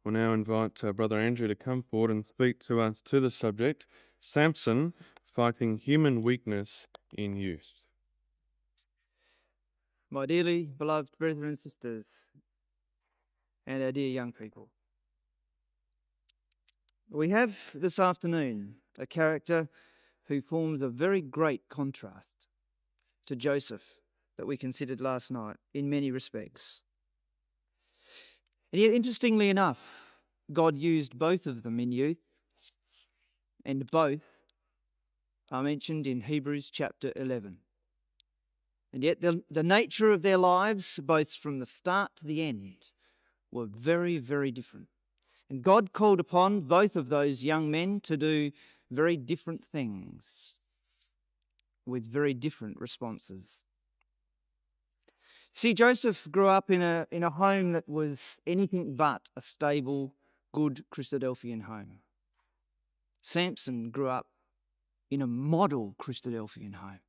We'll now invite Brother Andrew to come forward and speak to us to the subject, Samson, fighting human weakness in youth. My dearly beloved brethren and sisters, and our dear young people, we have this afternoon a character who forms a very great contrast to Joseph that we considered last night in many respects. And yet, interestingly enough, God used both of them in youth, and both are mentioned in Hebrews chapter 11. And yet the nature of their lives, both from the start to the end, were very, very different. And God called upon both of those young men to do very different things with very different responses. See, Joseph grew up in a home that was anything but a stable, good Christadelphian home. Samson grew up in a model Christadelphian home.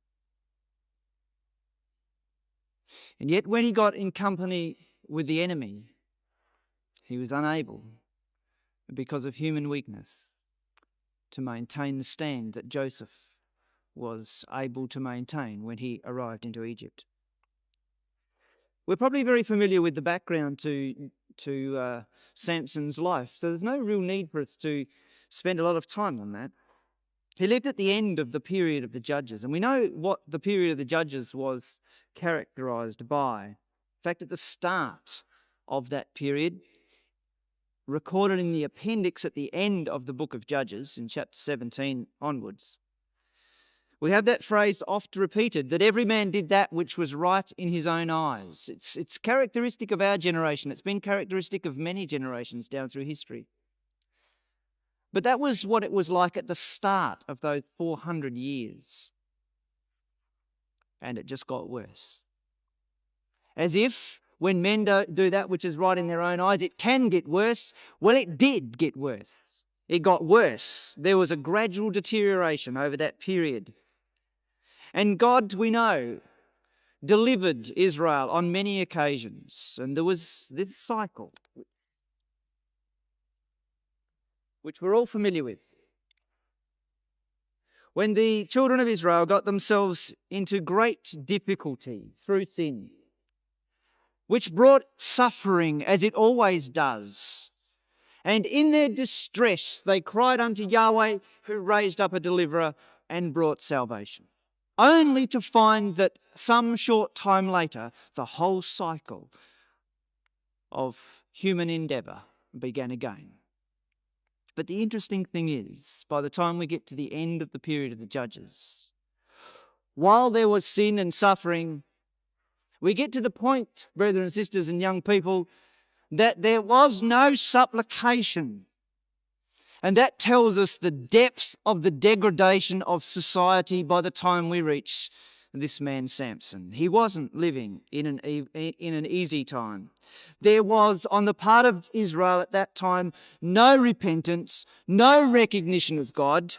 And yet when he got in company with the enemy, he was unable, because of human weakness, to maintain the stand that Joseph was able to maintain when he arrived into Egypt. We're probably very familiar with the background to Samson's life, so there's no real need for us to spend a lot of time on that. He lived at the end of the period of the Judges, and we know what the period of the Judges was characterized by. In fact, at the start of that period, recorded in the appendix at the end of the book of Judges, in chapter 17 onwards, we have that phrase oft repeated, that every man did that which was right in his own eyes. It's characteristic of our generation. It's been characteristic of many generations down through history. But that was what it was like at the start of those 400 years. And it just got worse. As if when men do that which is right in their own eyes, it can get worse. Well, it did get worse. It got worse. There was a gradual deterioration over that period. And God, we know, delivered Israel on many occasions. And there was this cycle, which we're all familiar with. When the children of Israel got themselves into great difficulty through sin, which brought suffering as it always does, and in their distress they cried unto Yahweh, who raised up a deliverer and brought salvation, only to find that some short time later the whole cycle of human endeavour began again. But the interesting thing is, by the time we get to the end of the period of the Judges, while there was sin and suffering, we get to the point, brethren and sisters and young people, that there was no supplication. And that tells us the depth of the degradation of society by the time we reach this man Samson. He wasn't living in an easy time. There was, on the part of Israel at that time, no repentance, no recognition of God,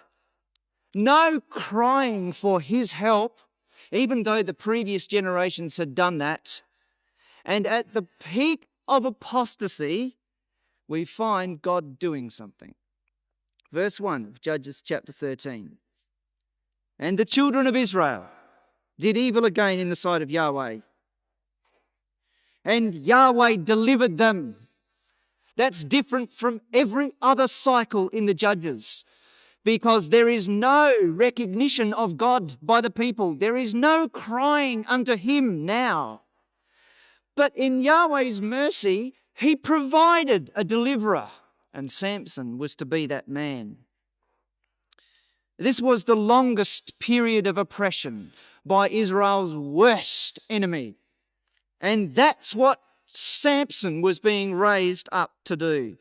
no crying for his help, even though the previous generations had done that. And at the peak of apostasy, we find God doing something. Verse 1 of Judges chapter 13. And the children of Israel did evil again in the sight of Yahweh, and Yahweh delivered them. That's different from every other cycle in the Judges, because there is no recognition of God by the people. There is no crying unto him now. But in Yahweh's mercy, he provided a deliverer, and Samson was to be that man. This was the longest period of oppression by Israel's worst enemy. And that's what Samson was being raised up to do.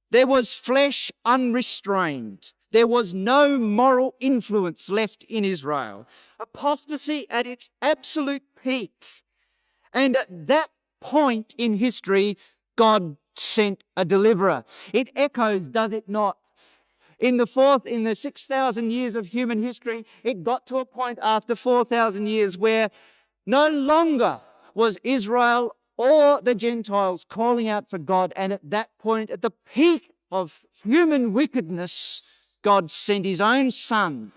There was flesh unrestrained. There was no moral influence left in Israel. Apostasy at its absolute peak. And at that point in history, God sent a deliverer. It echoes, does it not? In the 6,000 years of human history, it got to a point after 4,000 years where no longer was Israel or the Gentiles calling out for God. And at that point, at the peak of human wickedness, God sent his own Son.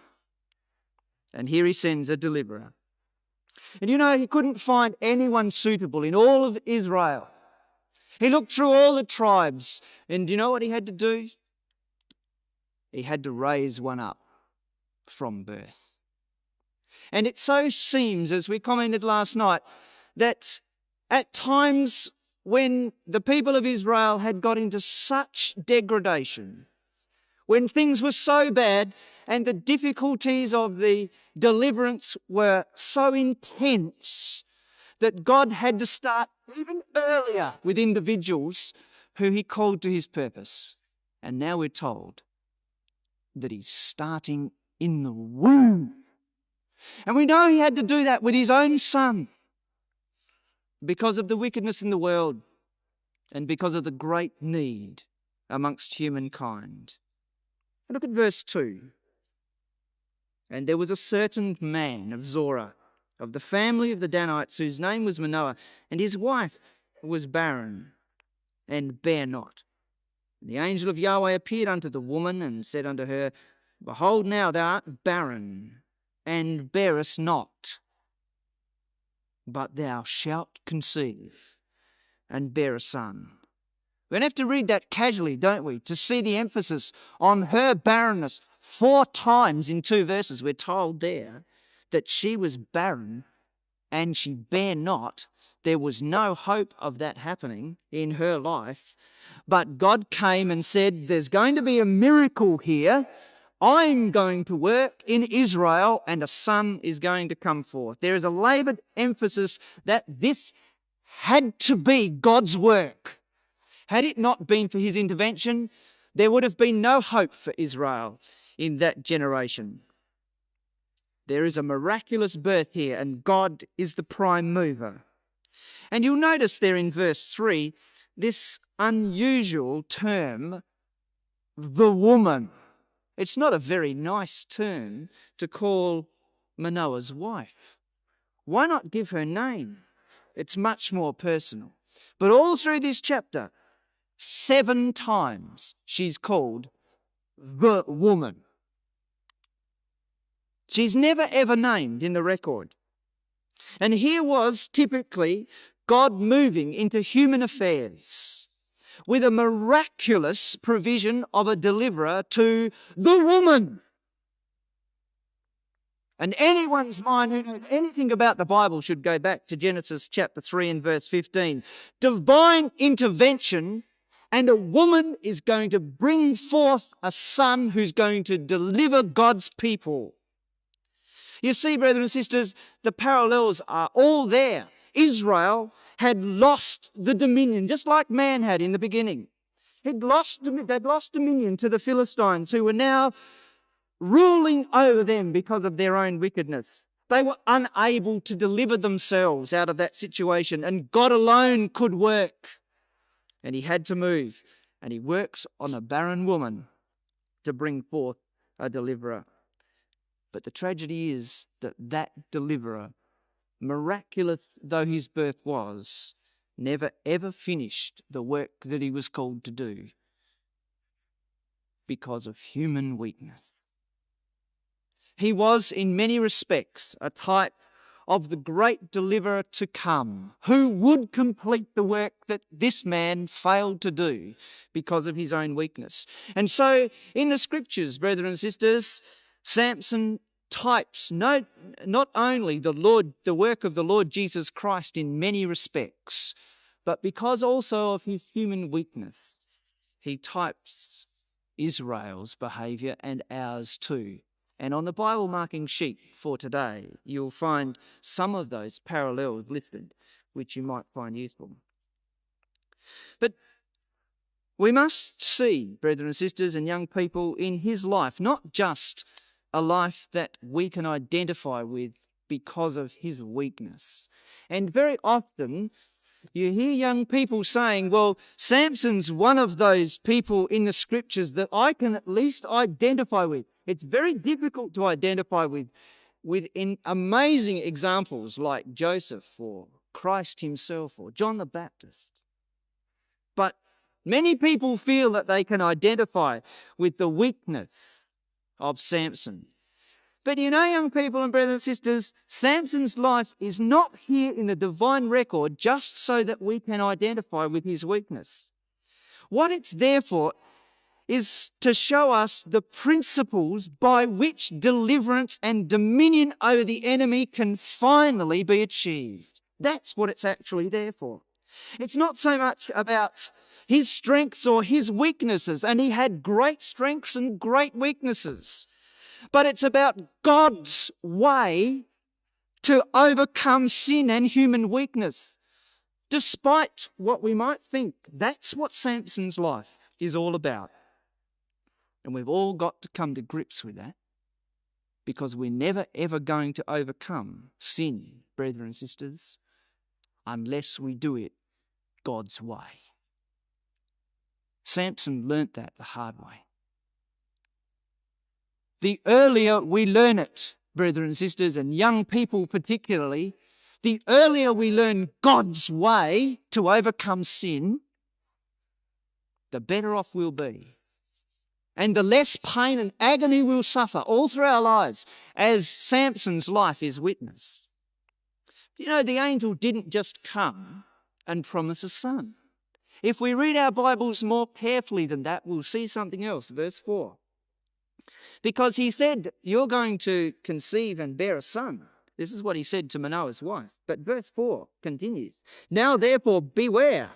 And here he sends a deliverer. And you know, he couldn't find anyone suitable in all of Israel. He looked through all the tribes. And do you know what he had to do? He had to raise one up from birth. And it so seems, as we commented last night, that at times when the people of Israel had got into such degradation, when things were so bad and the difficulties of the deliverance were so intense, that God had to start even earlier with individuals who he called to his purpose. And now we're told that he's starting in the womb. And we know he had to do that with his own Son because of the wickedness in the world and because of the great need amongst humankind. Look at verse 2. And there was a certain man of Zorah, of the family of the Danites, whose name was Manoah, and his wife was barren and bare not. And the angel of Yahweh appeared unto the woman and said unto her, Behold, now thou art barren, and bearest not, but thou shalt conceive and bear a son. We don't have to read that casually, don't we, to see the emphasis on her barrenness. 4 times in 2 verses we're told there that she was barren and she bare not. There was no hope of that happening in her life. But God came and said, there's going to be a miracle here. I'm going to work in Israel and a son is going to come forth. There is a laboured emphasis that this had to be God's work. Had it not been for his intervention, there would have been no hope for Israel in that generation. There is a miraculous birth here, and God is the prime mover. And you'll notice there in verse 3, this unusual term, the woman. It's not a very nice term to call Manoah's wife. Why not give her name? It's much more personal. But all through this chapter, 7 times she's called the woman. She's never ever named in the record. And here was typically God moving into human affairs with a miraculous provision of a deliverer to the woman. And anyone's mind who knows anything about the Bible should go back to Genesis chapter 3 and verse 15. Divine intervention, and a woman is going to bring forth a son who's going to deliver God's people. You see, brothers and sisters, the parallels are all there. Israel had lost the dominion, just like man had in the beginning. They'd lost dominion to the Philistines, who were now ruling over them because of their own wickedness. They were unable to deliver themselves out of that situation, and God alone could work. And he had to move, and he works on a barren woman to bring forth a deliverer. But the tragedy is that that deliverer, miraculous though his birth was, never ever finished the work that he was called to do because of human weakness. He was in many respects a type of the great deliverer to come, who would complete the work that this man failed to do because of his own weakness. And so in the scriptures, brethren and sisters, Samson types not only the work of the Lord Jesus Christ in many respects, but because also of his human weakness, he types Israel's behaviour and ours too. And on the Bible marking sheet for today, you'll find some of those parallels listed, which you might find useful. But we must see, brethren and sisters and young people, in his life, not just a life that we can identify with because of his weakness. And very often you hear young people saying, well, Samson's one of those people in the scriptures that I can at least identify with. It's very difficult to identify with in amazing examples like Joseph or Christ himself or John the Baptist. But many people feel that they can identify with the weakness of Samson. But you know, young people and brothers and sisters, Samson's life is not here in the divine record just so that we can identify with his weakness. What it's there for is to show us the principles by which deliverance and dominion over the enemy can finally be achieved. That's what it's actually there for. It's not so much about his strengths or his weaknesses, and he had great strengths and great weaknesses, but it's about God's way to overcome sin and human weakness. Despite what we might think, that's what Samson's life is all about. And we've all got to come to grips with that, because we're never ever going to overcome sin, brethren and sisters, unless we do it God's way. Samson learnt that the hard way. The earlier we learn it, brethren and sisters, and young people particularly, the earlier we learn God's way to overcome sin, the better off we'll be. And the less pain and agony we'll suffer all through our lives, as Samson's life is witness. You know, the angel didn't just come and promise a son. If we read our Bibles more carefully than that, we'll see something else. Verse 4. Because he said, you're going to conceive and bear a son. This is what he said to Manoah's wife. But verse 4 continues. Now therefore beware,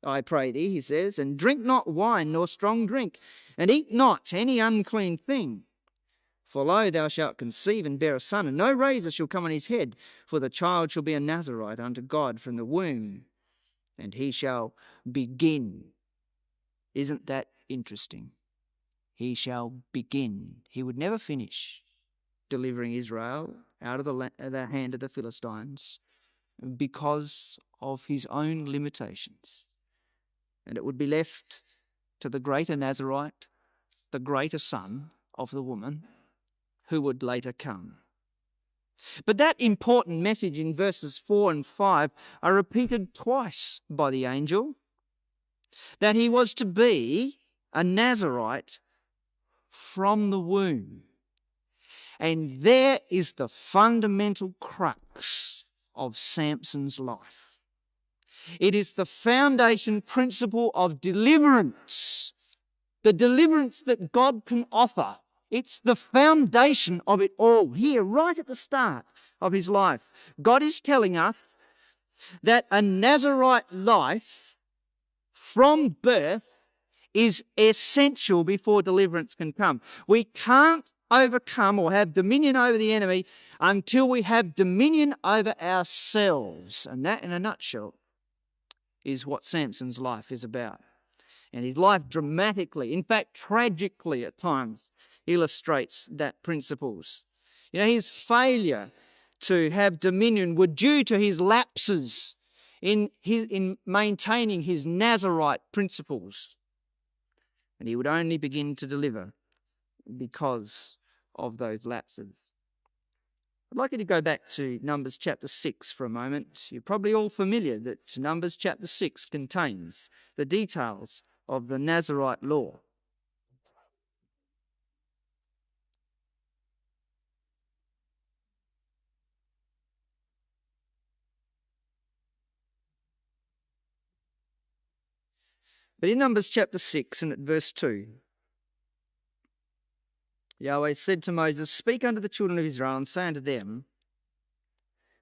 I pray thee, he says, and drink not wine nor strong drink, and eat not any unclean thing. For lo, thou shalt conceive and bear a son, and no razor shall come on his head, for the child shall be a Nazarite unto God from the womb, and he shall begin. Isn't that interesting? He shall begin. He would never finish delivering Israel out of the hand of the Philistines because of his own limitations. And it would be left to the greater Nazarite, the greater son of the woman, who would later come. But that important message in verses 4 and 5 are repeated twice by the angel, that he was to be a Nazarite from the womb. And there is the fundamental crux of Samson's life. It is the foundation principle of deliverance, the deliverance that God can offer. It's the foundation of it all. Here, right at the start of his life, God is telling us that a Nazarite life from birth is essential before deliverance can come. We can't overcome or have dominion over the enemy until we have dominion over ourselves. And that, in a nutshell, is what Samson's life is about. And his life dramatically, in fact tragically at times, illustrates that principles. You know, his failure to have dominion were due to his lapses in maintaining his Nazarite principles. And he would only begin to deliver because of those lapses. I'd like you to go back to Numbers chapter 6 for a moment. You're probably all familiar that Numbers chapter 6 contains the details of the Nazarite law. But in Numbers chapter 6 and at verse 2, Yahweh said to Moses, Speak unto the children of Israel, and say unto them,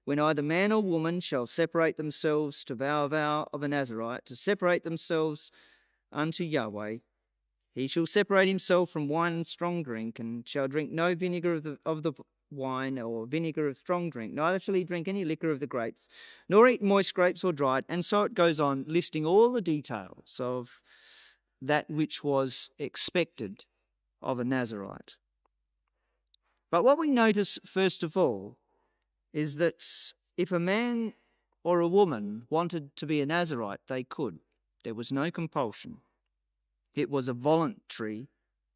When either man or woman shall separate themselves to vow a vow of a Nazarite, to separate themselves unto Yahweh, he shall separate himself from wine and strong drink, and shall drink no vinegar of the wine or vinegar of strong drink, neither shall he drink any liquor of the grapes, nor eat moist grapes or dried. And so it goes on, listing all the details of that which was expected of a Nazarite. But what we notice first of all is that if a man or a woman wanted to be a Nazarite, they could. There was no compulsion. It was a voluntary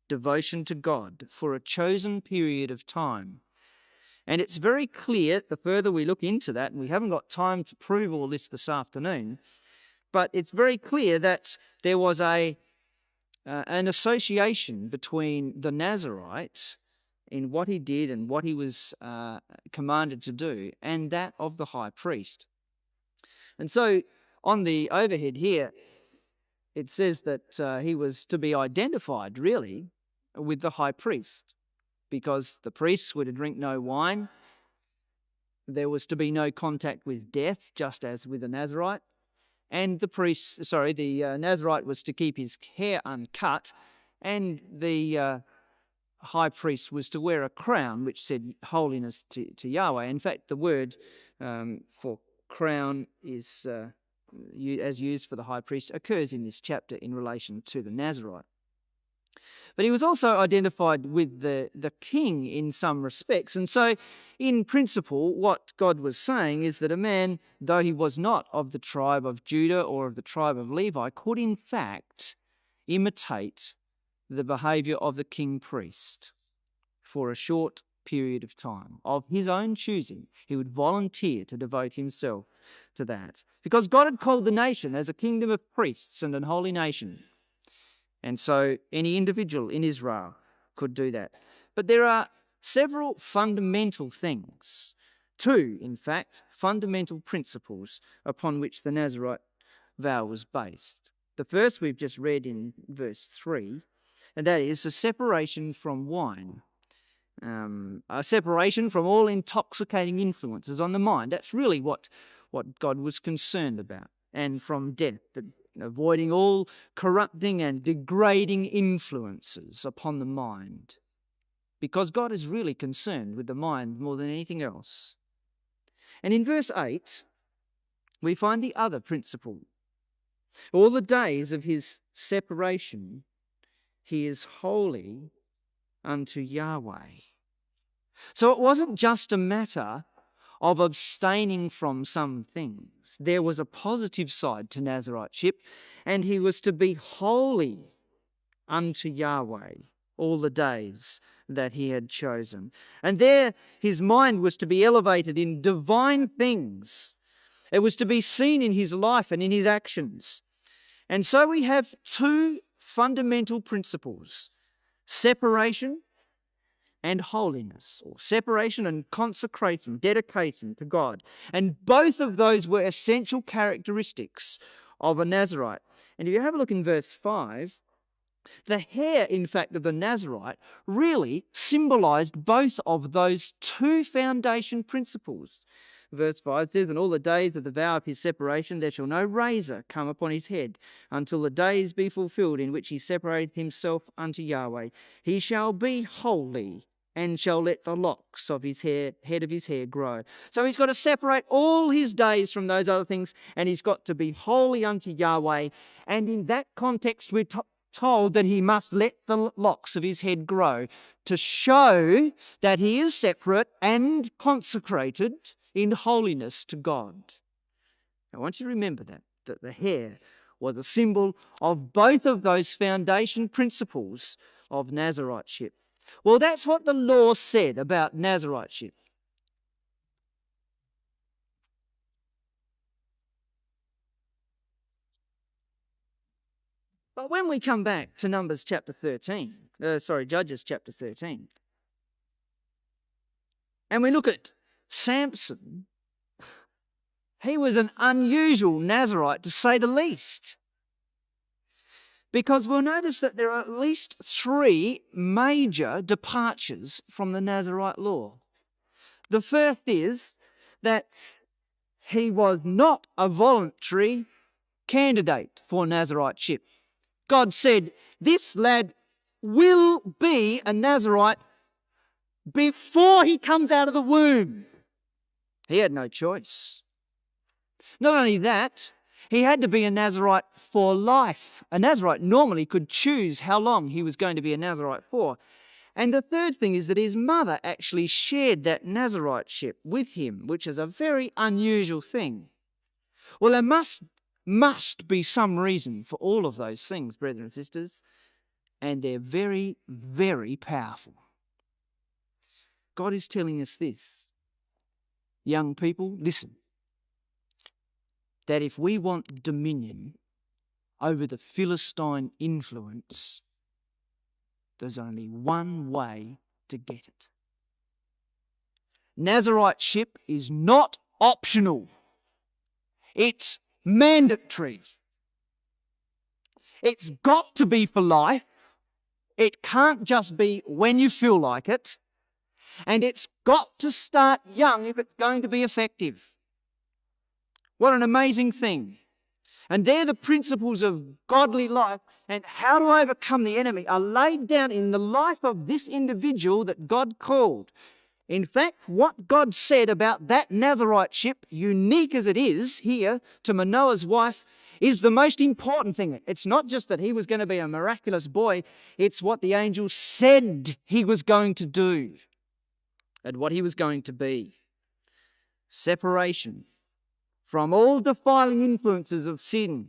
devotion to God for a chosen period of time. And it's very clear, the further we look into that, and we haven't got time to prove all this afternoon, but it's very clear that there was an association between the Nazarite in what he did and what he was commanded to do, and that of the high priest. And so on the overhead here, it says that he was to be identified, really, with the high priest, because the priests were to drink no wine. There was to be no contact with death, just as with the Nazarite. And the Nazarite was to keep his hair uncut, and the high priest was to wear a crown which said holiness to Yahweh. In fact, the word for crown is, as used for the high priest, occurs in this chapter in relation to the Nazarite. But he was also identified with the king in some respects. And so, in principle, what God was saying is that a man, though he was not of the tribe of Judah or of the tribe of Levi, could in fact imitate the behavior of the king priest for a short period of time. Of his own choosing, he would volunteer to devote himself to that. Because God had called the nation as a kingdom of priests and an holy nation. And so any individual in Israel could do that. But there are several fundamental things, two, in fact, fundamental principles upon which the Nazarite vow was based. The first we've just read in verse 3, and that is a separation from wine, a separation from all intoxicating influences on the mind. That's really what God was concerned about, and from death, avoiding all corrupting and degrading influences upon the mind, because God is really concerned with the mind more than anything else. And in verse 8, we find the other principle. All the days of his separation, he is holy unto Yahweh. So it wasn't just a matter of abstaining from some things. There was a positive side to Nazariteship, and he was to be holy unto Yahweh all the days that he had chosen. And there his mind was to be elevated in divine things. It was to be seen in his life and in his actions. And so we have two fundamental principles: separation and holiness, or separation and consecration, dedication to God. And both of those were essential characteristics of a Nazarite. And if you have a look in verse 5, the hair, in fact, of the Nazarite really symbolized both of those two foundation principles. Verse 5 says, "And all the days of the vow of his separation there shall no razor come upon his head, until the days be fulfilled in which he separated himself unto Yahweh. He shall be holy, and shall let the locks of his head of his hair grow." So he's got to separate all his days from those other things, and he's got to be holy unto Yahweh. And in that context, we're told that he must let the locks of his head grow to show that he is separate and consecrated in holiness to God. I want you to remember that the hair was a symbol of both of those foundation principles of Nazariteship. Well, that's what the law said about Nazariteship. But when we come back to Judges chapter 13, and we look at Samson, he was an unusual Nazarite, to say the least. Because we'll notice that there are at least three major departures from the Nazarite law. The first is that he was not a voluntary candidate for Nazariteship. God said, "This lad will be a Nazarite before he comes out of the womb." He had no choice. Not only that, he had to be a Nazarite for life. A Nazarite normally could choose how long he was going to be a Nazarite for. And the third thing is that his mother actually shared that Nazariteship with him, which is a very unusual thing. Well, there must be some reason for all of those things, brethren and sisters, and they're very, very powerful. God is telling us this: Young people, listen, that if we want dominion over the Philistine influence, there's only one way to get it. Naziriteship is not optional. It's mandatory. It's got to be for life. It can't just be when you feel like it. And it's got to start young if it's going to be effective. What an amazing thing. And they're the principles of godly life and how to overcome the enemy are laid down in the life of this individual that God called. In fact, what God said about that Naziriteship, unique as it is here to Manoah's wife, is the most important thing. It's not just that he was going to be a miraculous boy, it's what the angel said he was going to do and what he was going to be. Separation from all defiling influences of sin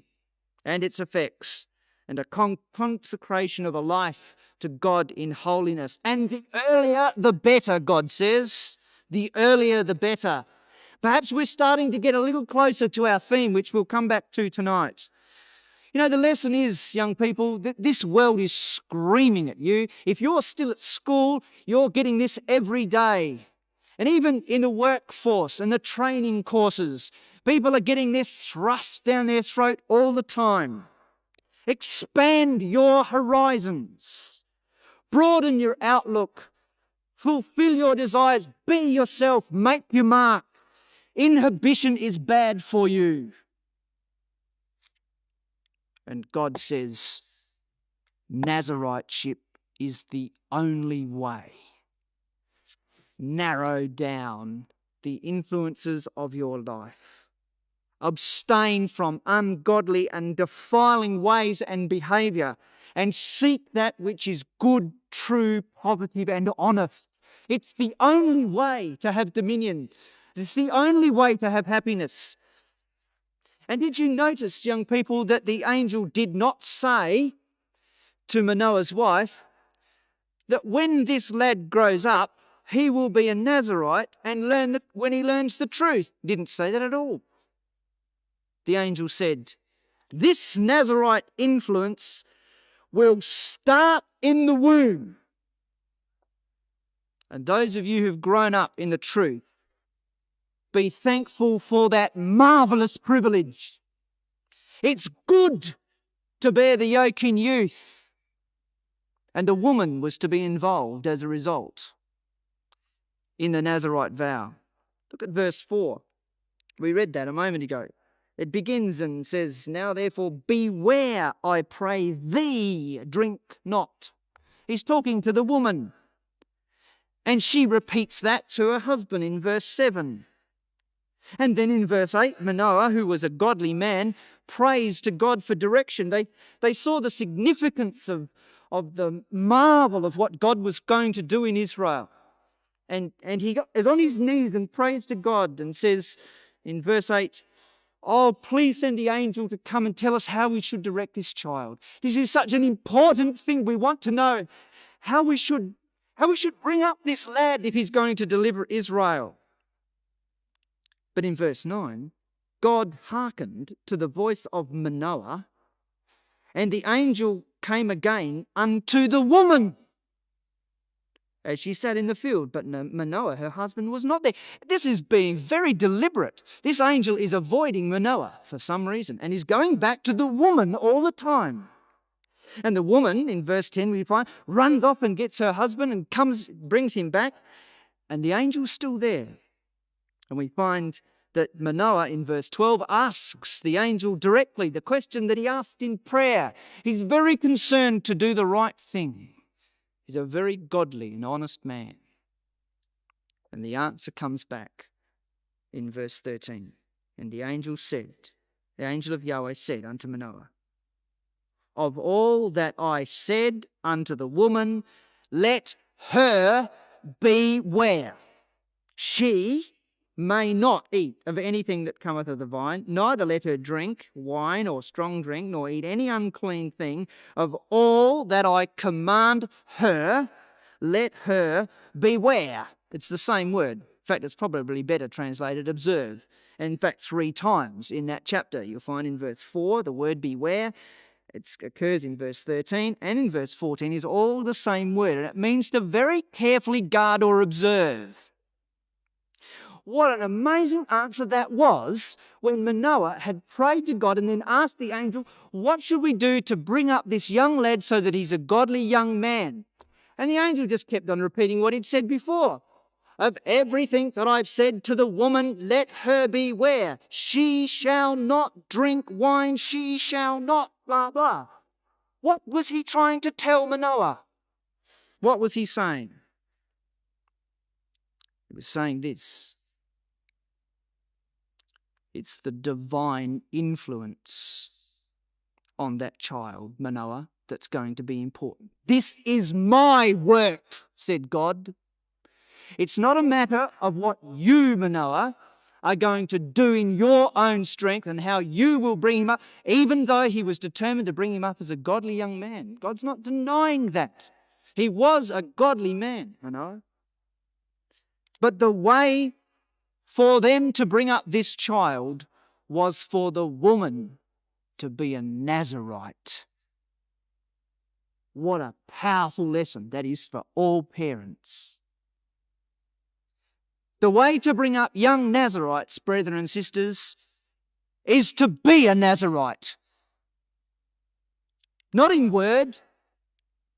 and its effects, and a consecration of a life to God in holiness. And the earlier, the better, God says. The earlier, the better. Perhaps we're starting to get a little closer to our theme, which we'll come back to tonight. You know, the lesson is, young people, that this world is screaming at you. If you're still at school, you're getting this every day. And even in the workforce and the training courses, people are getting this thrust down their throat all the time. Expand your horizons. Broaden your outlook. Fulfill your desires. Be yourself. Make your mark. Inhibition is bad for you. And God says, Naziriteship is the only way. Narrow down the influences of your life. Abstain from ungodly and defiling ways and behaviour, and seek that which is good, true, positive, and honest. It's the only way to have dominion. It's the only way to have happiness. And did you notice, young people, that the angel did not say to Manoah's wife that when this lad grows up, he will be a Nazarite and learn that when he learns the truth? Didn't say that at all. The angel said, this Nazarite influence will start in the womb. And those of you who've grown up in the truth, be thankful for that marvellous privilege. It's good to bear the yoke in youth. And the woman was to be involved as a result in the Nazarite vow. Look at verse 4. We read that a moment ago. It begins and says, now therefore beware, I pray thee, drink not. He's talking to the woman. And she repeats that to her husband in verse 7. And then in verse 8, Manoah, who was a godly man, prays to God for direction. They saw the significance of the marvel of what God was going to do in Israel. And he is on his knees and prays to God and says in verse 8, oh, please send the angel to come and tell us how we should direct this child. This is such an important thing. We want to know how we should bring up this lad if he's going to deliver Israel. But in verse 9, God hearkened to the voice of Manoah, and the angel came again unto the woman as she sat in the field. But Manoah, her husband, was not there. This is being very deliberate. This angel is avoiding Manoah for some reason and is going back to the woman all the time. And the woman, in verse 10, we find, runs off and gets her husband and brings him back, and the angel's still there. And we find that Manoah, in verse 12, asks the angel directly the question that he asked in prayer. He's very concerned to do the right thing. He's a very godly and honest man. And the answer comes back in verse 13. And the angel of Yahweh said unto Manoah, of all that I said unto the woman, let her beware. She may not eat of anything that cometh of the vine, neither let her drink wine or strong drink, nor eat any unclean thing. Of all that I command her, let her beware. It's the same word. In fact, it's probably better translated observe. And in fact, 3 times in that chapter. You'll find in verse 4 the word beware. It occurs in verse 13, and in verse 14 is all the same word, and it means to very carefully guard or observe. What an amazing answer that was when Manoah had prayed to God and then asked the angel, what should we do to bring up this young lad so that he's a godly young man? And the angel just kept on repeating what he'd said before. Of everything that I've said to the woman, let her beware. She shall not drink wine. She shall not blah, blah. What was he trying to tell Manoah? What was he saying? He was saying this. It's the divine influence on that child, Manoah, that's going to be important. This is my work, said God. It's not a matter of what you, Manoah, are going to do in your own strength and how you will bring him up, even though he was determined to bring him up as a godly young man. God's not denying that. He was a godly man, Manoah. But the way for them to bring up this child was for the woman to be a Nazarite. What a powerful lesson that is for all parents. The way to bring up young Nazarites, brethren and sisters, is to be a Nazarite. Not in word,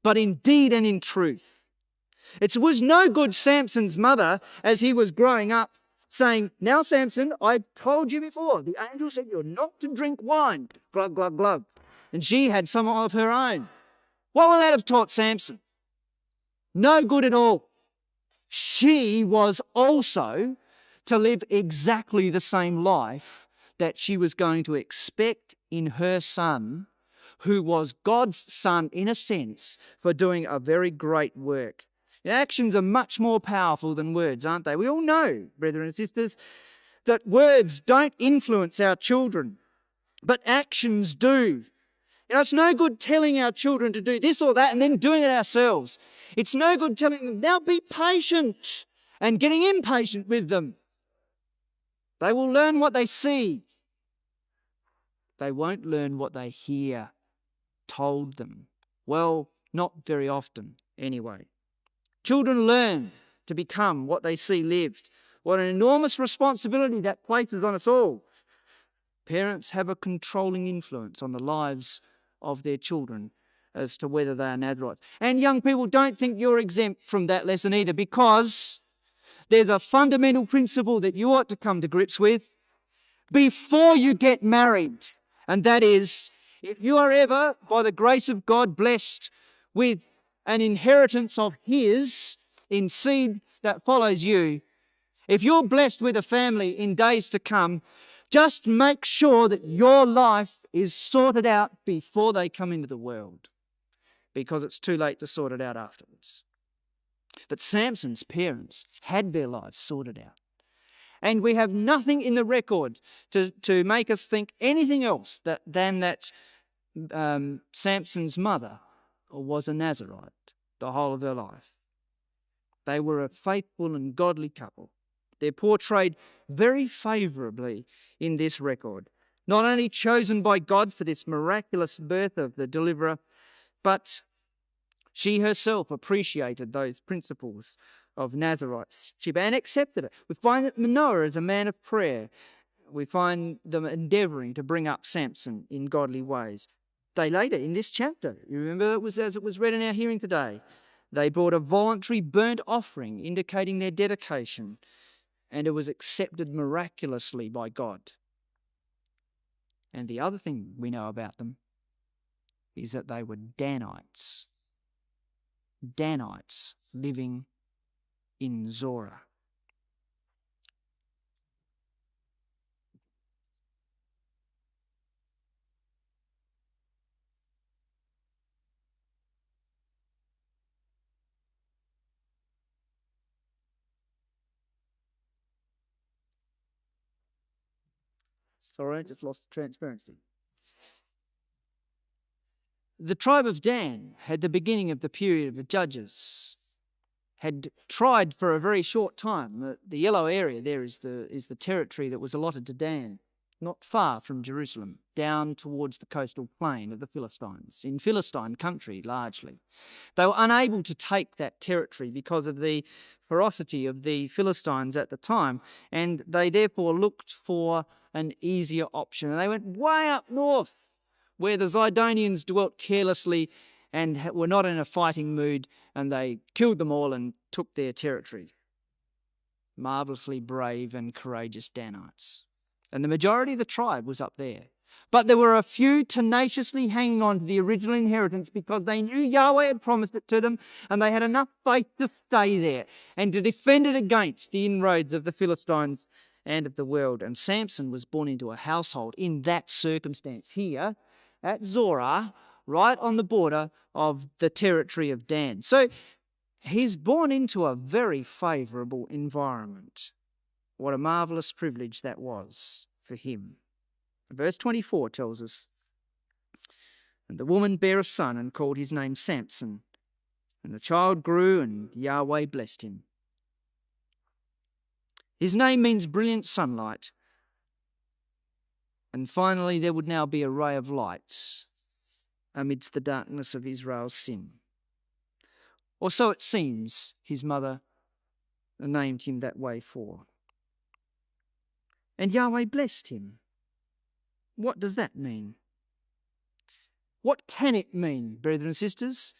but in deed and in truth. It was no good Samson's mother, as he was growing up, saying, now Samson, I've told you before, the angel said you're not to drink wine, glug, glug, glug. And she had some of her own. What would that have taught Samson? No good at all. She was also to live exactly the same life that she was going to expect in her son, who was God's son in a sense, for doing a very great work. Actions are much more powerful than words, aren't they? We all know, brethren and sisters, that words don't influence our children, but actions do. It's no good telling our children to do this or that and then doing it ourselves. It's no good telling them, now be patient, and getting impatient with them. They will learn what they see. They won't learn what they hear told them. Well, not very often, anyway. Children learn to become what they see lived. What an enormous responsibility that places on us all. Parents have a controlling influence on the lives of their children as to whether they are Nazarites. And young people, don't think you're exempt from that lesson either, because there's a fundamental principle that you ought to come to grips with before you get married. And that is, if you are ever, by the grace of God, blessed with an inheritance of His in seed that follows you, if you're blessed with a family in days to come, just make sure that your life is sorted out before they come into the world, because it's too late to sort it out afterwards. But Samson's parents had their lives sorted out. And we have nothing in the record to make us think anything else than that Samson's mother was a Nazarite the whole of her life. They were a faithful and godly couple. They're portrayed very favourably in this record. Not only chosen by God for this miraculous birth of the deliverer, but she herself appreciated those principles of Nazariteship and accepted it. We find that Manoah is a man of prayer. We find them endeavouring to bring up Samson in godly ways. They later, in this chapter, you remember it was as it was read in our hearing today, they brought a voluntary burnt offering indicating their dedication, and it was accepted miraculously by God. And the other thing we know about them is that they were Danites. Danites living in Zorah. Sorry, I just lost the transparency. The tribe of Dan had the beginning of the period of the judges. had tried for a very short time. The yellow area there is the territory that was allotted to Dan, not far from Jerusalem, down towards the coastal plain of the Philistines, in Philistine country largely. They were unable to take that territory because of the ferocity of the Philistines at the time, and they therefore looked for an easier option. And they went way up north, where the Zidonians dwelt carelessly and were not in a fighting mood, and they killed them all and took their territory. Marvellously brave and courageous Danites. And the majority of the tribe was up there. But there were a few tenaciously hanging on to the original inheritance because they knew Yahweh had promised it to them, and they had enough faith to stay there and to defend it against the inroads of the Philistines and of the world. And Samson was born into a household in that circumstance here at Zorah, right on the border of the territory of Dan. So he's born into a very favourable environment. What a marvellous privilege that was for him. Verse 24 tells us, "And the woman bare a son and called his name Samson. And the child grew and Yahweh blessed him." His name means brilliant sunlight. And finally there would now be a ray of light amidst the darkness of Israel's sin. Or so it seems his mother named him that way for. And Yahweh blessed him. What does that mean? What can it mean, brethren and sisters,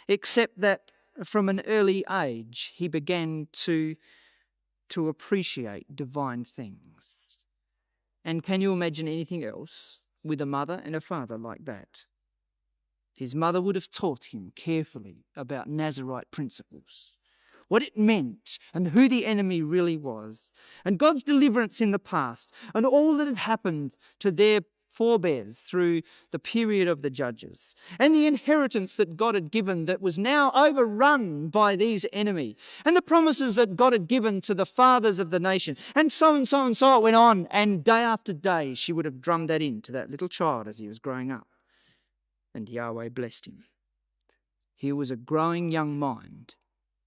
except that from an early age he began to appreciate divine things? And can you imagine anything else with a mother and a father like that? His mother would have taught him carefully about Nazirite principles, what it meant and who the enemy really was, and God's deliverance in the past, and all that had happened to their forebears through the period of the judges, and the inheritance that God had given that was now overrun by these enemy, and the promises that God had given to the fathers of the nation, and so and so and so it went on, and day after day she would have drummed that into that little child as he was growing up. And Yahweh blessed him. He was a growing young mind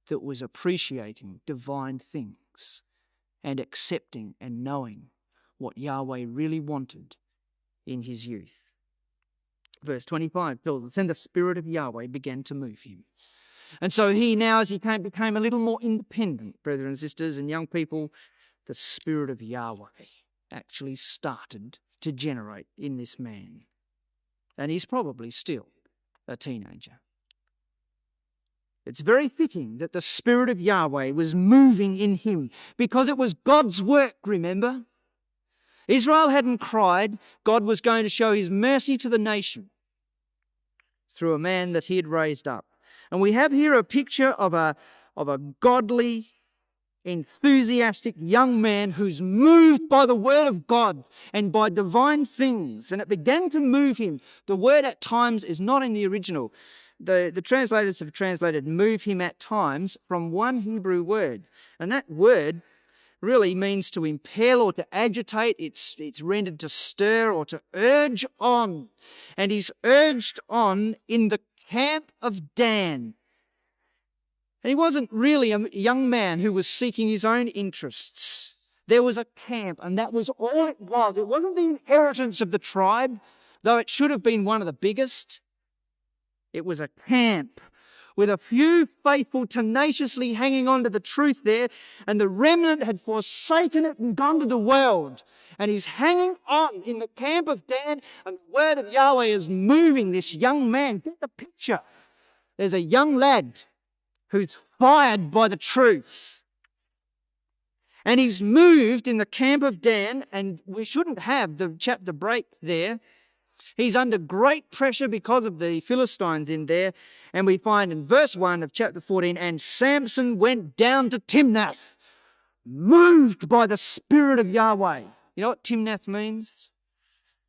that was appreciating divine things and accepting and knowing what Yahweh really wanted in his youth. Verse 25 tells us, "And the Spirit of Yahweh began to move him." And so he now, as he became a little more independent, brethren and sisters and young people, the Spirit of Yahweh actually started to generate in this man. And he's probably still a teenager. It's very fitting that the Spirit of Yahweh was moving in him because it was God's work, remember? Israel hadn't cried. God was going to show his mercy to the nation through a man that he had raised up. And we have here a picture of a godly, enthusiastic young man who's moved by the word of God and by divine things, and it began to move him. The word at times is not in the original. The translators have translated "move him" at times from one Hebrew word, and that word really means to impel or to agitate. It's rendered to stir or to urge on. And he's urged on in the camp of Dan. And he wasn't really a young man who was seeking his own interests. There was a camp, and that was all it was. It wasn't the inheritance of the tribe, though it should have been one of the biggest. It was a camp with a few faithful tenaciously hanging on to the truth there, and the remnant had forsaken it and gone to the world. And he's hanging on in the camp of Dan, and the word of Yahweh is moving this young man. Get the picture. There's a young lad who's fired by the truth. And he's moved in the camp of Dan, and we shouldn't have the chapter break there. He's under great pressure because of the Philistines in there. And we find in verse 1 of chapter 14, "And Samson went down to Timnath, moved by the Spirit of Yahweh." You know what Timnath means?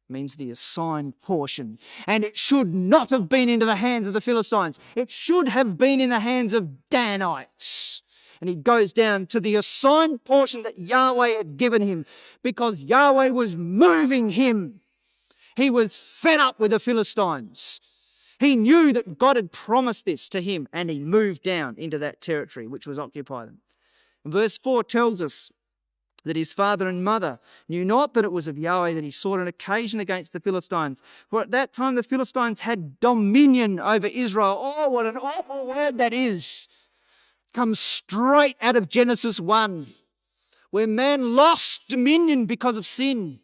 It means the assigned portion. And it should not have been into the hands of the Philistines. It should have been in the hands of Danites. And he goes down to the assigned portion that Yahweh had given him because Yahweh was moving him. He was fed up with the Philistines. He knew that God had promised this to him, and he moved down into that territory which was occupied them. Verse 4 tells us that his father and mother knew not that it was of Yahweh that he sought an occasion against the Philistines. For at that time the Philistines had dominion over Israel. Oh, what an awful word that is. Comes straight out of Genesis 1, where man lost dominion because of sin.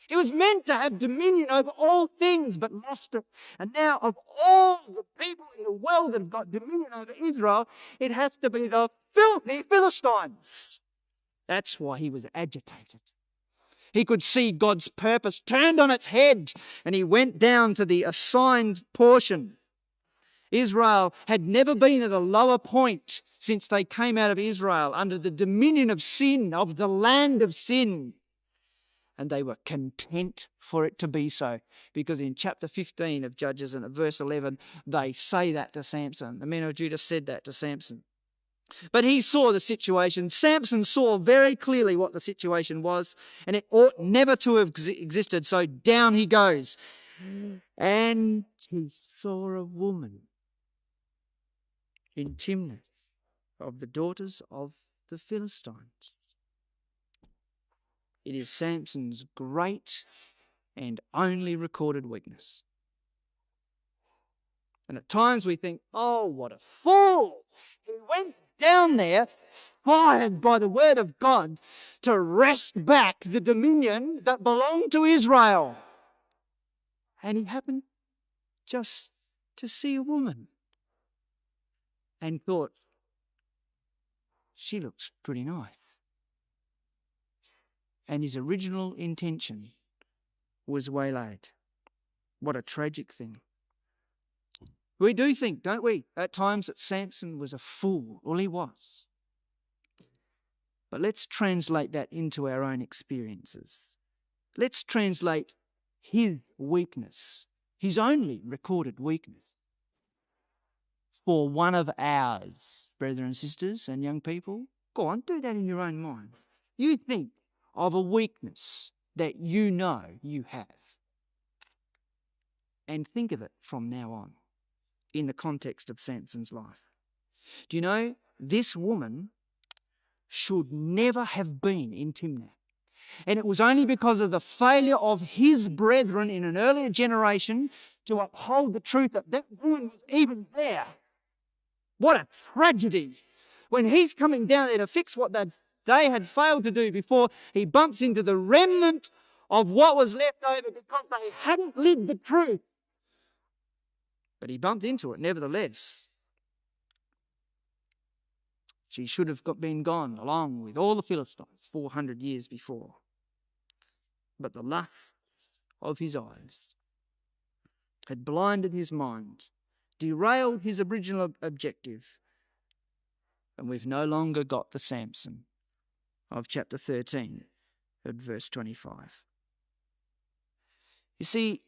He was meant to have dominion over all things, but lost it. And now, of all the people in the world that have got dominion over Israel, it has to be the filthy Philistines. That's why he was agitated. He could see God's purpose turned on its head, and he went down to the assigned portion. Israel had never been at a lower point since they came out of Israel under the dominion of sin, of the land of sin. And they were content for it to be so. Because in chapter 15 of Judges and at verse 11, they say that to Samson. The men of Judah said that to Samson. But he saw the situation. Samson saw very clearly what the situation was, and it ought never to have existed. So down he goes. And he saw a woman in Timnath of the daughters of the Philistines. It is Samson's great and only recorded weakness. And at times we think, oh, what a fool! He went down there, fired by the word of God, to wrest back the dominion that belonged to Israel. And he happened just to see a woman and thought, she looks pretty nice. And his original intention was waylaid. What a tragic thing. We do think, don't we, at times that Samson was a fool. Well, he was. But let's translate that into our own experiences. Let's translate his weakness, his only recorded weakness, for one of ours, brethren and sisters and young people. Go on, do that in your own mind. You think of a weakness that you know you have, and think of it from now on in the context of Samson's life. Do you know, this woman should never have been in Timnath. And it was only because of the failure of his brethren in an earlier generation to uphold the truth that that woman was even there. What a tragedy. When he's coming down there to fix what they had failed to do before, he bumps into the remnant of what was left over because they hadn't lived the truth. But he bumped into it nevertheless. She should have been gone along with all the Philistines 400 years before. But the lusts of his eyes had blinded his mind, derailed his original objective, and we've no longer got the Samson of chapter 13 at verse 25. You see,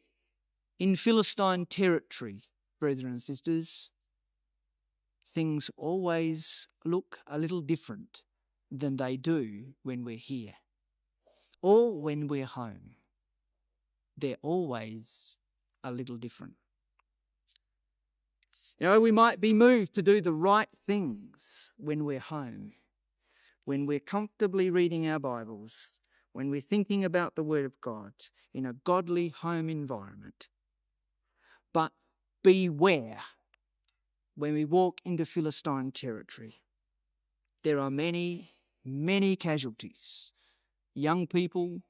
in Philistine territory, brethren and sisters, things always look a little different than they do when we're here or when we're home. They're always a little different. You know, we might be moved to do the right things when we're home, when we're comfortably reading our Bibles, when we're thinking about the Word of God in a godly home environment. But beware when we walk into Philistine territory. There are many, many casualties. Young people,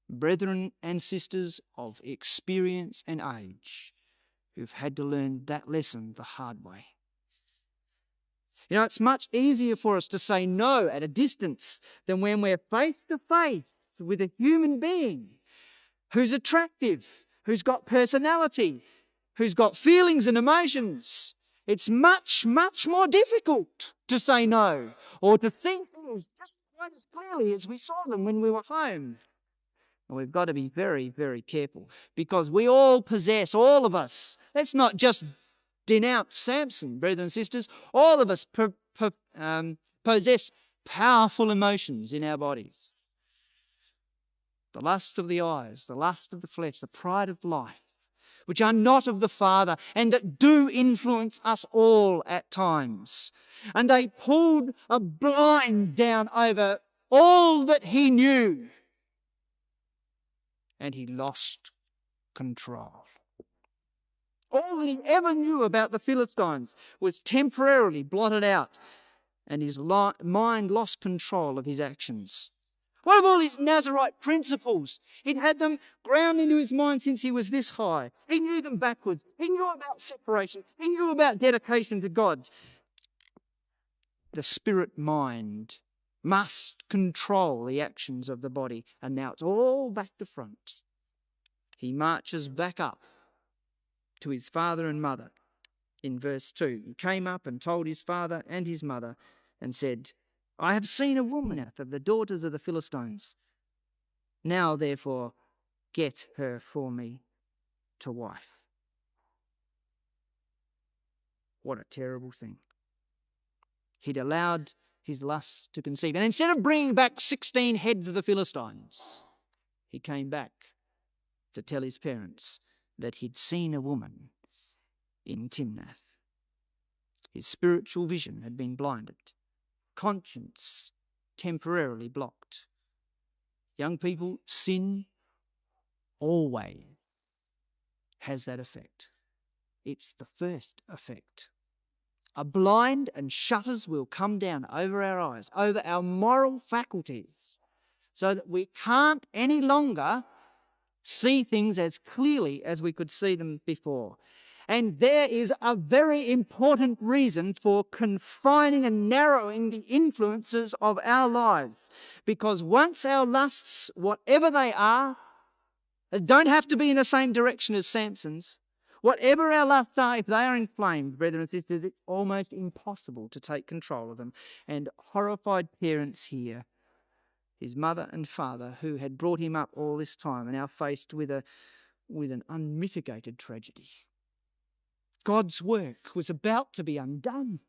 brethren and sisters of experience and age who've had to learn that lesson the hard way. You know, it's much easier for us to say no at a distance than when we're face to face with a human being who's attractive, who's got personality, who's got feelings and emotions. It's much, much more difficult to say no or to see things just quite as clearly as we saw them when we were home. And we've got to be very, very careful because we all possess, all of us. Let's not just denounce Samson, brothers and sisters. All of us possess powerful emotions in our bodies. The lust of the eyes, the lust of the flesh, the pride of life. which are not of the Father, and that do influence us all at times. And they pulled a blind down over all that he knew, and he lost control. All that he ever knew about the Philistines was temporarily blotted out, and his mind lost control of his actions. What of all his Nazarite principles? He'd had them ground into his mind since he was this high. He knew them backwards. He knew about separation. He knew about dedication to God. The spirit mind must control the actions of the body, and now it's all back to front. He marches back up to his father and mother in verse 2. He came up and told his father and his mother and said, I have seen a woman out of the daughters of the Philistines. Now, therefore, get her for me to wife. What a terrible thing. He'd allowed his lust to conceive. And instead of bringing back 16 heads of the Philistines, he came back to tell his parents that he'd seen a woman in Timnath. His spiritual vision had been blinded, conscience temporarily blocked. Young people, sin always has that effect. It's the first effect. A blind and shutters will come down over our eyes, over our moral faculties, so that we can't any longer see things as clearly as we could see them before. And there is a very important reason for confining and narrowing the influences of our lives. Because once our lusts, whatever they are, don't have to be in the same direction as Samson's. Whatever our lusts are, if they are inflamed, brothers and sisters, it's almost impossible to take control of them. And horrified parents here, his mother and father, who had brought him up all this time, are now faced with an unmitigated tragedy. God's work was about to be undone.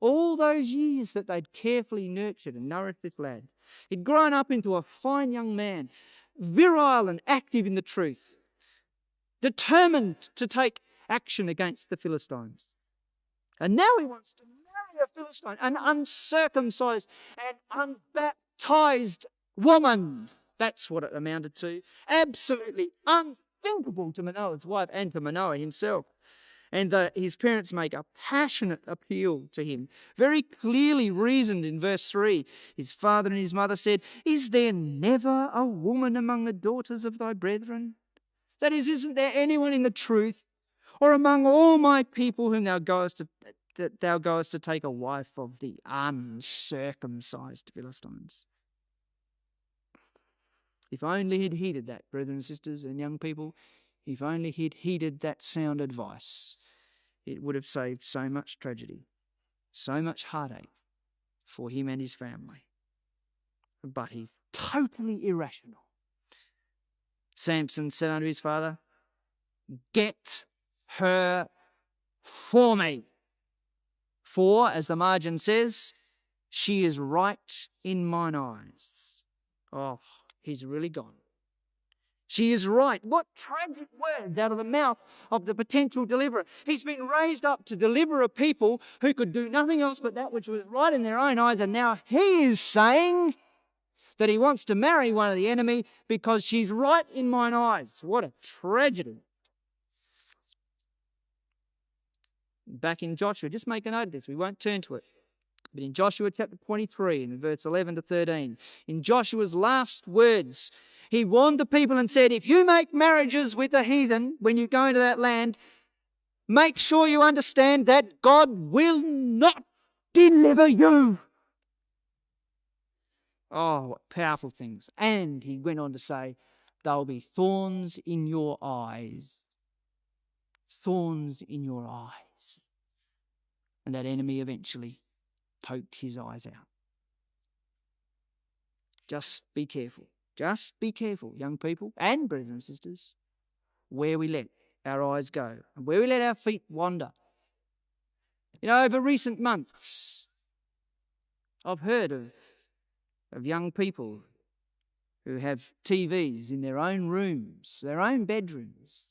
All those years that they'd carefully nurtured and nourished this lad. He'd grown up into a fine young man, virile and active in the truth, determined to take action against the Philistines. And now he wants to marry a Philistine, an uncircumcised and unbaptized woman. That's what it amounted to. Absolutely unthinkable to Manoah's wife and to Manoah himself. And his parents make a passionate appeal to him, very clearly reasoned in verse 3. His father and his mother said, Is there never a woman among the daughters of thy brethren? That is, isn't there anyone in the truth, or among all my people whom thou goest to take a wife of the uncircumcised Philistines? If only he'd heeded that, brethren and sisters and young people, if only he'd heeded that sound advice, it would have saved so much tragedy, so much heartache for him and his family. But he's totally irrational. Samson said unto his father, Get her for me. For, as the margin says, she is right in mine eyes. Oh, he's really gone. She is right. What tragic words out of the mouth of the potential deliverer. He's been raised up to deliver a people who could do nothing else but that which was right in their own eyes, and now he is saying that he wants to marry one of the enemy because she's right in mine eyes. What a tragedy. Back in Joshua, just make a note of this, we won't turn to it. But in Joshua chapter 23, in verse 11 to 13, in Joshua's last words, he warned the people and said, If you make marriages with the heathen when you go into that land, make sure you understand that God will not deliver you. Oh, what powerful things. And he went on to say, There'll be thorns in your eyes. Thorns in your eyes. And that enemy eventually poked his eyes out. Just be careful. Just be careful, young people and brothers and sisters, where we let our eyes go and where we let our feet wander. You know, over recent months, I've heard of young people who have TVs in their own rooms, their own bedrooms,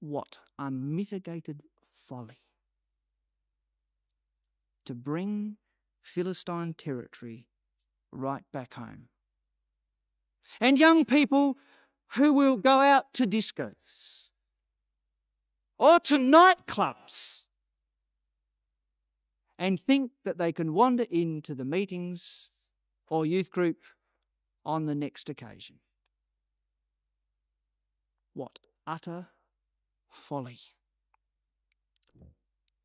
What unmitigated folly to bring Philistine territory right back home. And young people who will go out to discos or to nightclubs and think that they can wander into the meetings or youth group on the next occasion. What utter folly.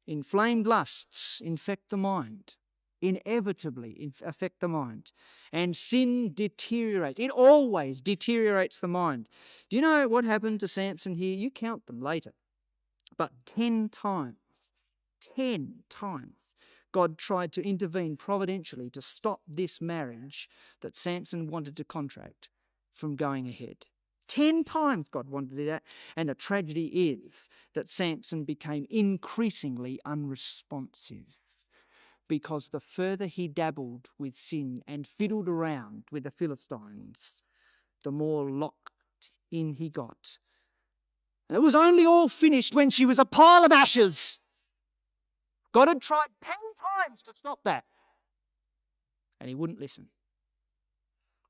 Inflamed lusts infect the mind, inevitably affect the mind, and sin deteriorates. It always deteriorates the mind. Do you know what happened to Samson here? You count them later. But 10 times, God tried to intervene providentially to stop this marriage that Samson wanted to contract from going ahead. 10 times God wanted to do that. And the tragedy is that Samson became increasingly unresponsive, because the further he dabbled with sin and fiddled around with the Philistines, the more locked in he got. And it was only all finished when she was a pile of ashes. God had tried 10 times to stop that, and he wouldn't listen.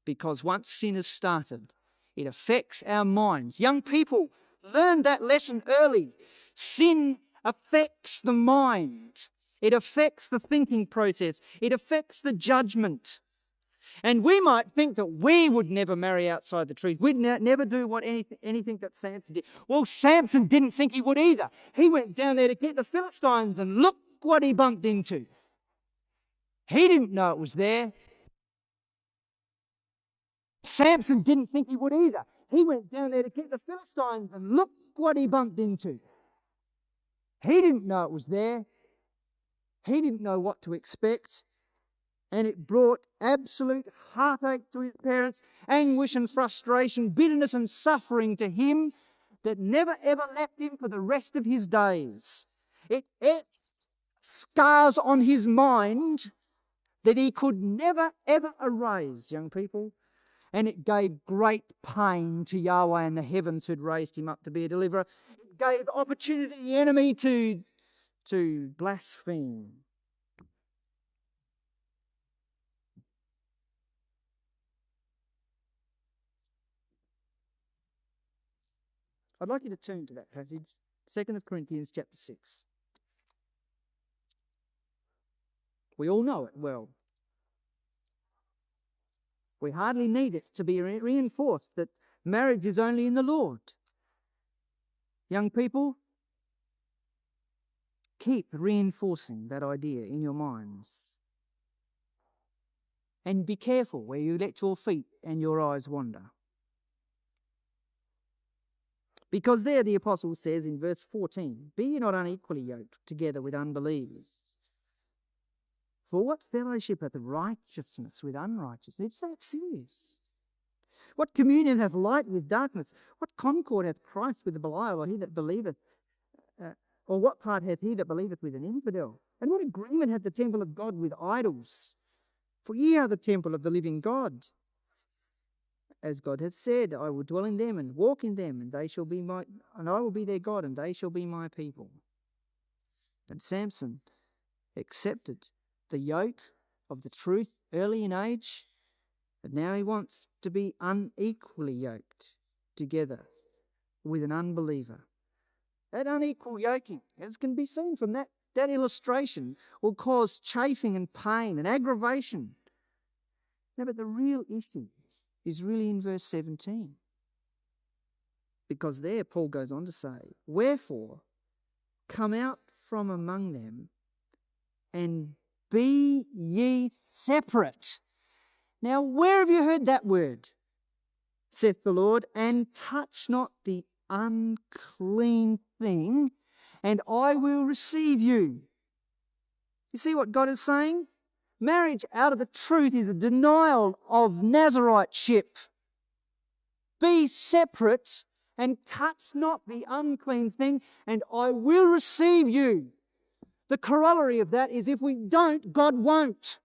Because once sin has started, it affects our minds. Young people, learn that lesson early. Sin affects the mind. It affects the thinking process. It affects the judgment. And we might think that we would never marry outside the truth. We'd never do anything that Samson did. Well, Samson didn't think he would either. He went down there to get the Philistines, and look what he bumped into. He didn't know it was there. Samson didn't think he would either. He went down there to get the Philistines, and look what he bumped into. He didn't know it was there. He didn't know what to expect. And it brought absolute heartache to his parents, anguish and frustration, bitterness and suffering to him that never ever left him for the rest of his days. It etched scars on his mind that he could never ever erase, young people. And it gave great pain to Yahweh and the heavens who'd raised him up to be a deliverer. It gave opportunity to the enemy to blaspheme. I'd like you to turn to that passage, 2 Corinthians chapter 6. We all know it well. We hardly need it to be reinforced that marriage is only in the Lord. Young people, keep reinforcing that idea in your minds. And be careful where you let your feet and your eyes wander. Because there the apostle says in verse 14, "Be ye not unequally yoked together with unbelievers. For what fellowship hath righteousness with unrighteousness?" It's that serious. "What communion hath light with darkness? What concord hath Christ with Belial, or he that believeth? Or what part hath he that believeth with an infidel? And what agreement hath the temple of God with idols? For ye are the temple of the living God. As God hath said, I will dwell in them and walk in them, and I will be their God, and they shall be my people." And Samson accepted the yoke of the truth early in age, but now he wants to be unequally yoked together with an unbeliever. That unequal yoking, as can be seen from that illustration, will cause chafing and pain and aggravation. No, but the real issue is really in verse 17. Because there Paul goes on to say, "Wherefore, come out from among them and be ye separate." Now, where have you heard that word? Saith the Lord, "And touch not the unclean thing, and I will receive you." You see what God is saying? Marriage out of the truth is a denial of Naziriteship. Be separate and touch not the unclean thing, and I will receive you. The corollary of that is if we don't, God won't.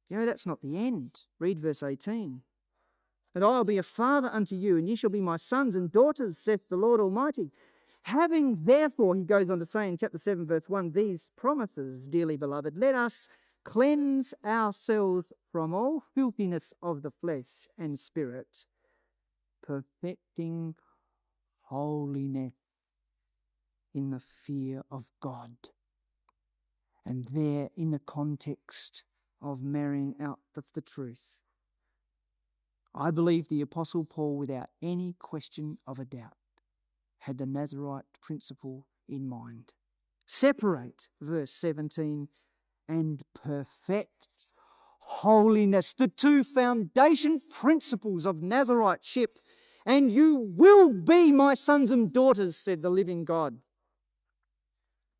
You know, that's not the end. Read verse 18. and I will be a father unto you, and ye shall be my sons and daughters, saith the Lord Almighty. Having therefore, he goes on to say in chapter 7, verse 1, these promises, dearly beloved, let us cleanse ourselves from all filthiness of the flesh and spirit, perfecting holiness in the fear of God. And there, in the context of marrying out the truth, I believe the Apostle Paul, without any question of a doubt, had the Nazarite principle in mind. Separate, verse 17, and perfect holiness, the two foundation principles of Nazariteship. And you will be my sons and daughters, said the living God.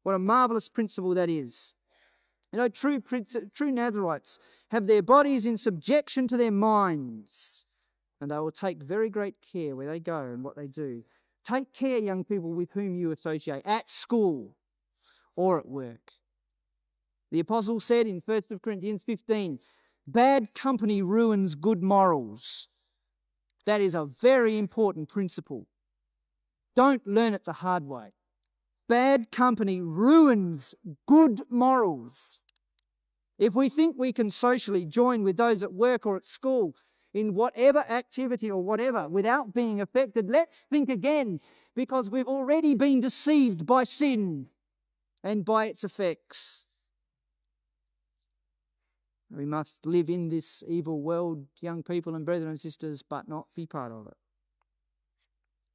What a marvelous principle that is. You know, true Nazarites have their bodies in subjection to their minds, and they will take very great care where they go and what they do. Take care, young people, with whom you associate at school or at work. The apostle said in 1 Corinthians 15, bad company ruins good morals. That is a very important principle. Don't learn it the hard way. Bad company ruins good morals. If we think we can socially join with those at work or at school in whatever activity or whatever without being affected, let's think again, because we've already been deceived by sin and by its effects. We must live in this evil world, young people and brethren and sisters, but not be part of it.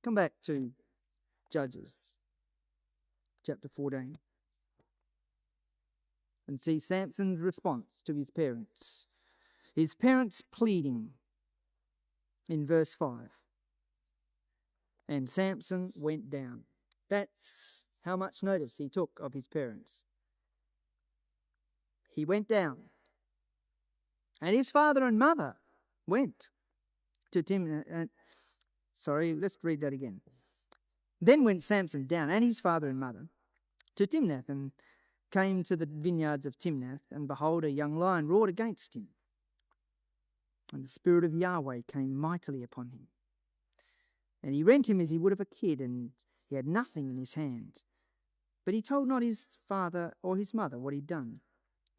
Come back to Judges chapter 14 and see Samson's response to his parents. His parents pleading in verse 5. And Samson went down. That's how much notice he took of his parents. He went down. And his father and mother went to Timnath. Let's read that again. Then went Samson down, and his father and mother, to Timnath, and came to the vineyards of Timnath, and behold, a young lion roared against him. And the Spirit of Yahweh came mightily upon him. And he rent him as he would of a kid, and he had nothing in his hand. But he told not his father or his mother what he'd done.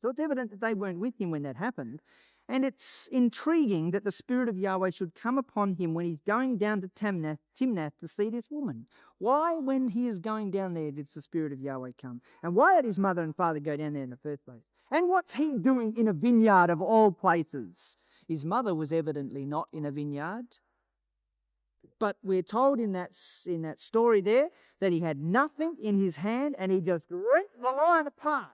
So it's evident that they weren't with him when that happened. And it's intriguing that the Spirit of Yahweh should come upon him when he's going down to Timnath to see this woman. Why, when he is going down there, did the Spirit of Yahweh come? And why did his mother and father go down there in the first place? And what's he doing in a vineyard of all places? His mother was evidently not in a vineyard. But we're told in that story there that he had nothing in his hand and he just rent the lion apart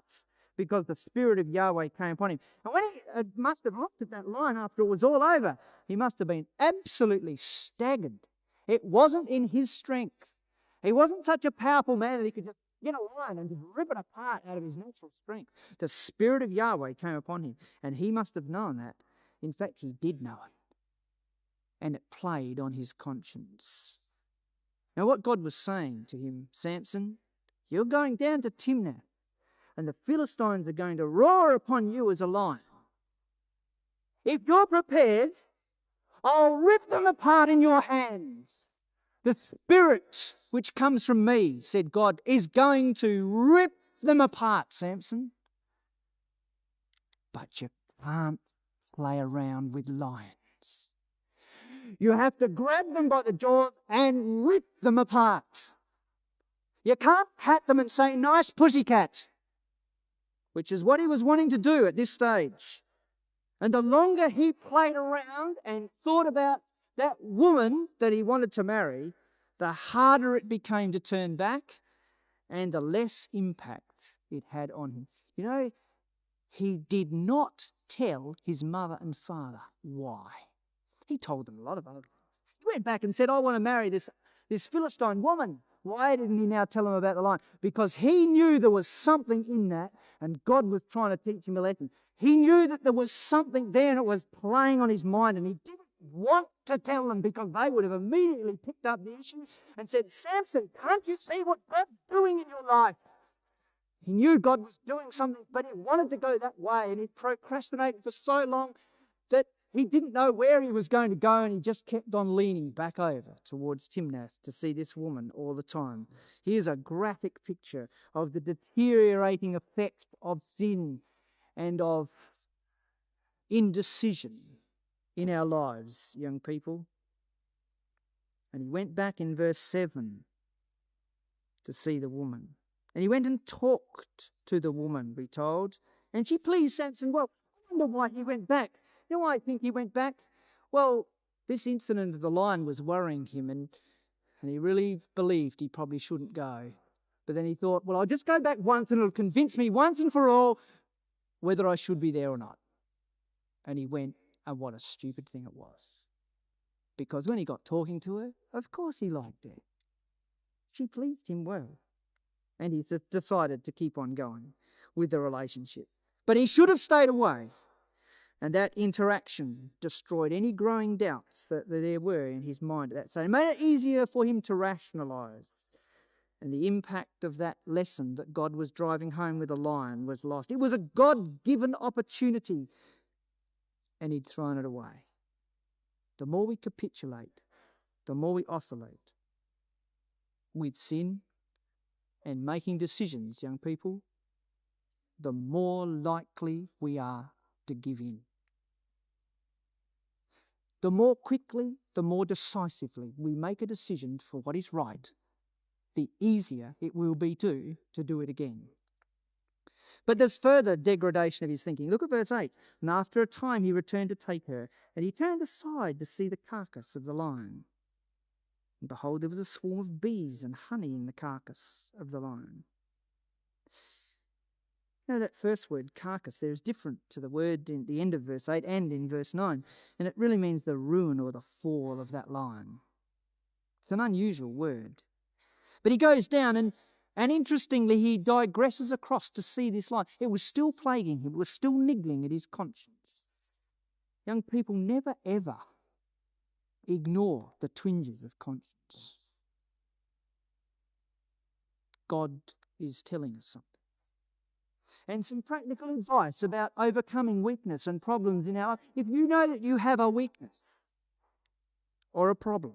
because the Spirit of Yahweh came upon him. And when he must have looked at that lion after it was all over, he must have been absolutely staggered. It wasn't in his strength. He wasn't such a powerful man that he could just get a lion and just rip it apart out of his natural strength. The Spirit of Yahweh came upon him, and he must have known that. In fact, he did know it. And it played on his conscience. Now, what God was saying to him, Samson, you're going down to Timnath, and the Philistines are going to roar upon you as a lion. If you're prepared, I'll rip them apart in your hands. The Spirit which comes from me, said God, is going to rip them apart, Samson. But you can't play around with lions. You have to grab them by the jaws and rip them apart. You can't pat them and say, nice pussycat, which is what he was wanting to do at this stage. And the longer he played around and thought about that woman that he wanted to marry, the harder it became to turn back and the less impact it had on him. You know, he did not tell his mother and father why. He told them a lot of other things. He went back and said, I want to marry this Philistine woman. Why didn't he now tell them about the lion? Because he knew there was something in that, and God was trying to teach him a lesson. He knew that there was something there, and it was playing on his mind, and he didn't want to tell them because they would have immediately picked up the issue and said, Samson, can't you see what God's doing in your life? He knew God was doing something, but he wanted to go that way, and he procrastinated for so long that He didn't know where he was going to go, and he just kept on leaning back over towards Timnath to see this woman all the time. Here's a graphic picture of the deteriorating effect of sin and of indecision in our lives, young people. And he went back in verse 7 to see the woman. And he went and talked to the woman, we're told. And she pleased Samson. Well, I wonder why he went back. You know why I think he went back? Well, this incident of the lion was worrying him, and he really believed he probably shouldn't go. But then he thought, well, I'll just go back once and it'll convince me once and for all whether I should be there or not. And he went, and what a stupid thing it was. Because when he got talking to her, of course he liked her. She pleased him well. And he decided to keep on going with the relationship. But he should have stayed away. And that interaction destroyed any growing doubts that there were in his mind at that stage. It made it easier for him to rationalise. And the impact of that lesson that God was driving home with the lion was lost. It was a God-given opportunity, and he'd thrown it away. The more we capitulate, the more we oscillate with sin and making decisions, young people, the more likely we are to give in. The more quickly, the more decisively we make a decision for what is right, the easier it will be to do it again. But there's further degradation of his thinking. Look at verse 8. And after a time he returned to take her, and he turned aside to see the carcass of the lion. And behold, there was a swarm of bees and honey in the carcass of the lion. You know, that first word, carcass, there is different to the word in the end of verse 8 and in verse 9. And it really means the ruin or the fall of that lion. It's an unusual word. But he goes down and interestingly, he digresses across to see this lion. It was still plaguing him. It was still niggling at his conscience. Young people, never ever ignore the twinges of conscience. God is telling us something. And some practical advice about overcoming weakness and problems in our life. If you know that you have a weakness or a problem,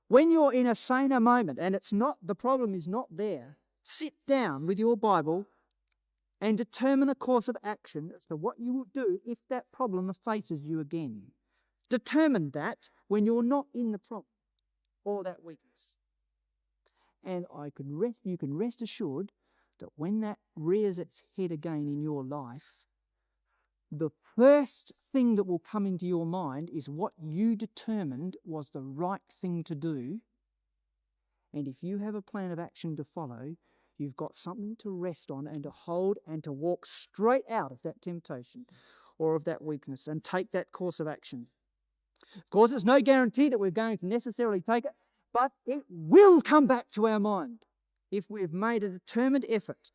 when you're in a saner moment and the problem is not there, sit down with your Bible and determine a course of action as to what you will do if that problem faces you again. Determine that when you're not in the problem or that weakness. And you can rest assured that when that rears its head again in your life, the first thing that will come into your mind is what you determined was the right thing to do. And if you have a plan of action to follow, you've got something to rest on and to hold and to walk straight out of that temptation or of that weakness and take that course of action. Of course, it's no guarantee that we're going to necessarily take it, but it will come back to our mind if we've made a determined effort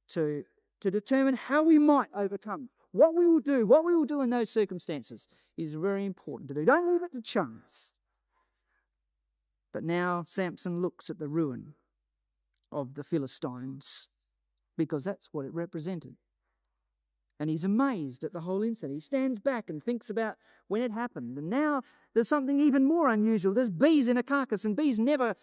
to determine how we might overcome. What we will do in those circumstances is very important to do. Don't leave it to chance. But now Samson looks at the ruin of the Philistines because that's what it represented. And he's amazed at the whole incident. He stands back and thinks about when it happened. And now there's something even more unusual. There's bees in a carcass, and bees never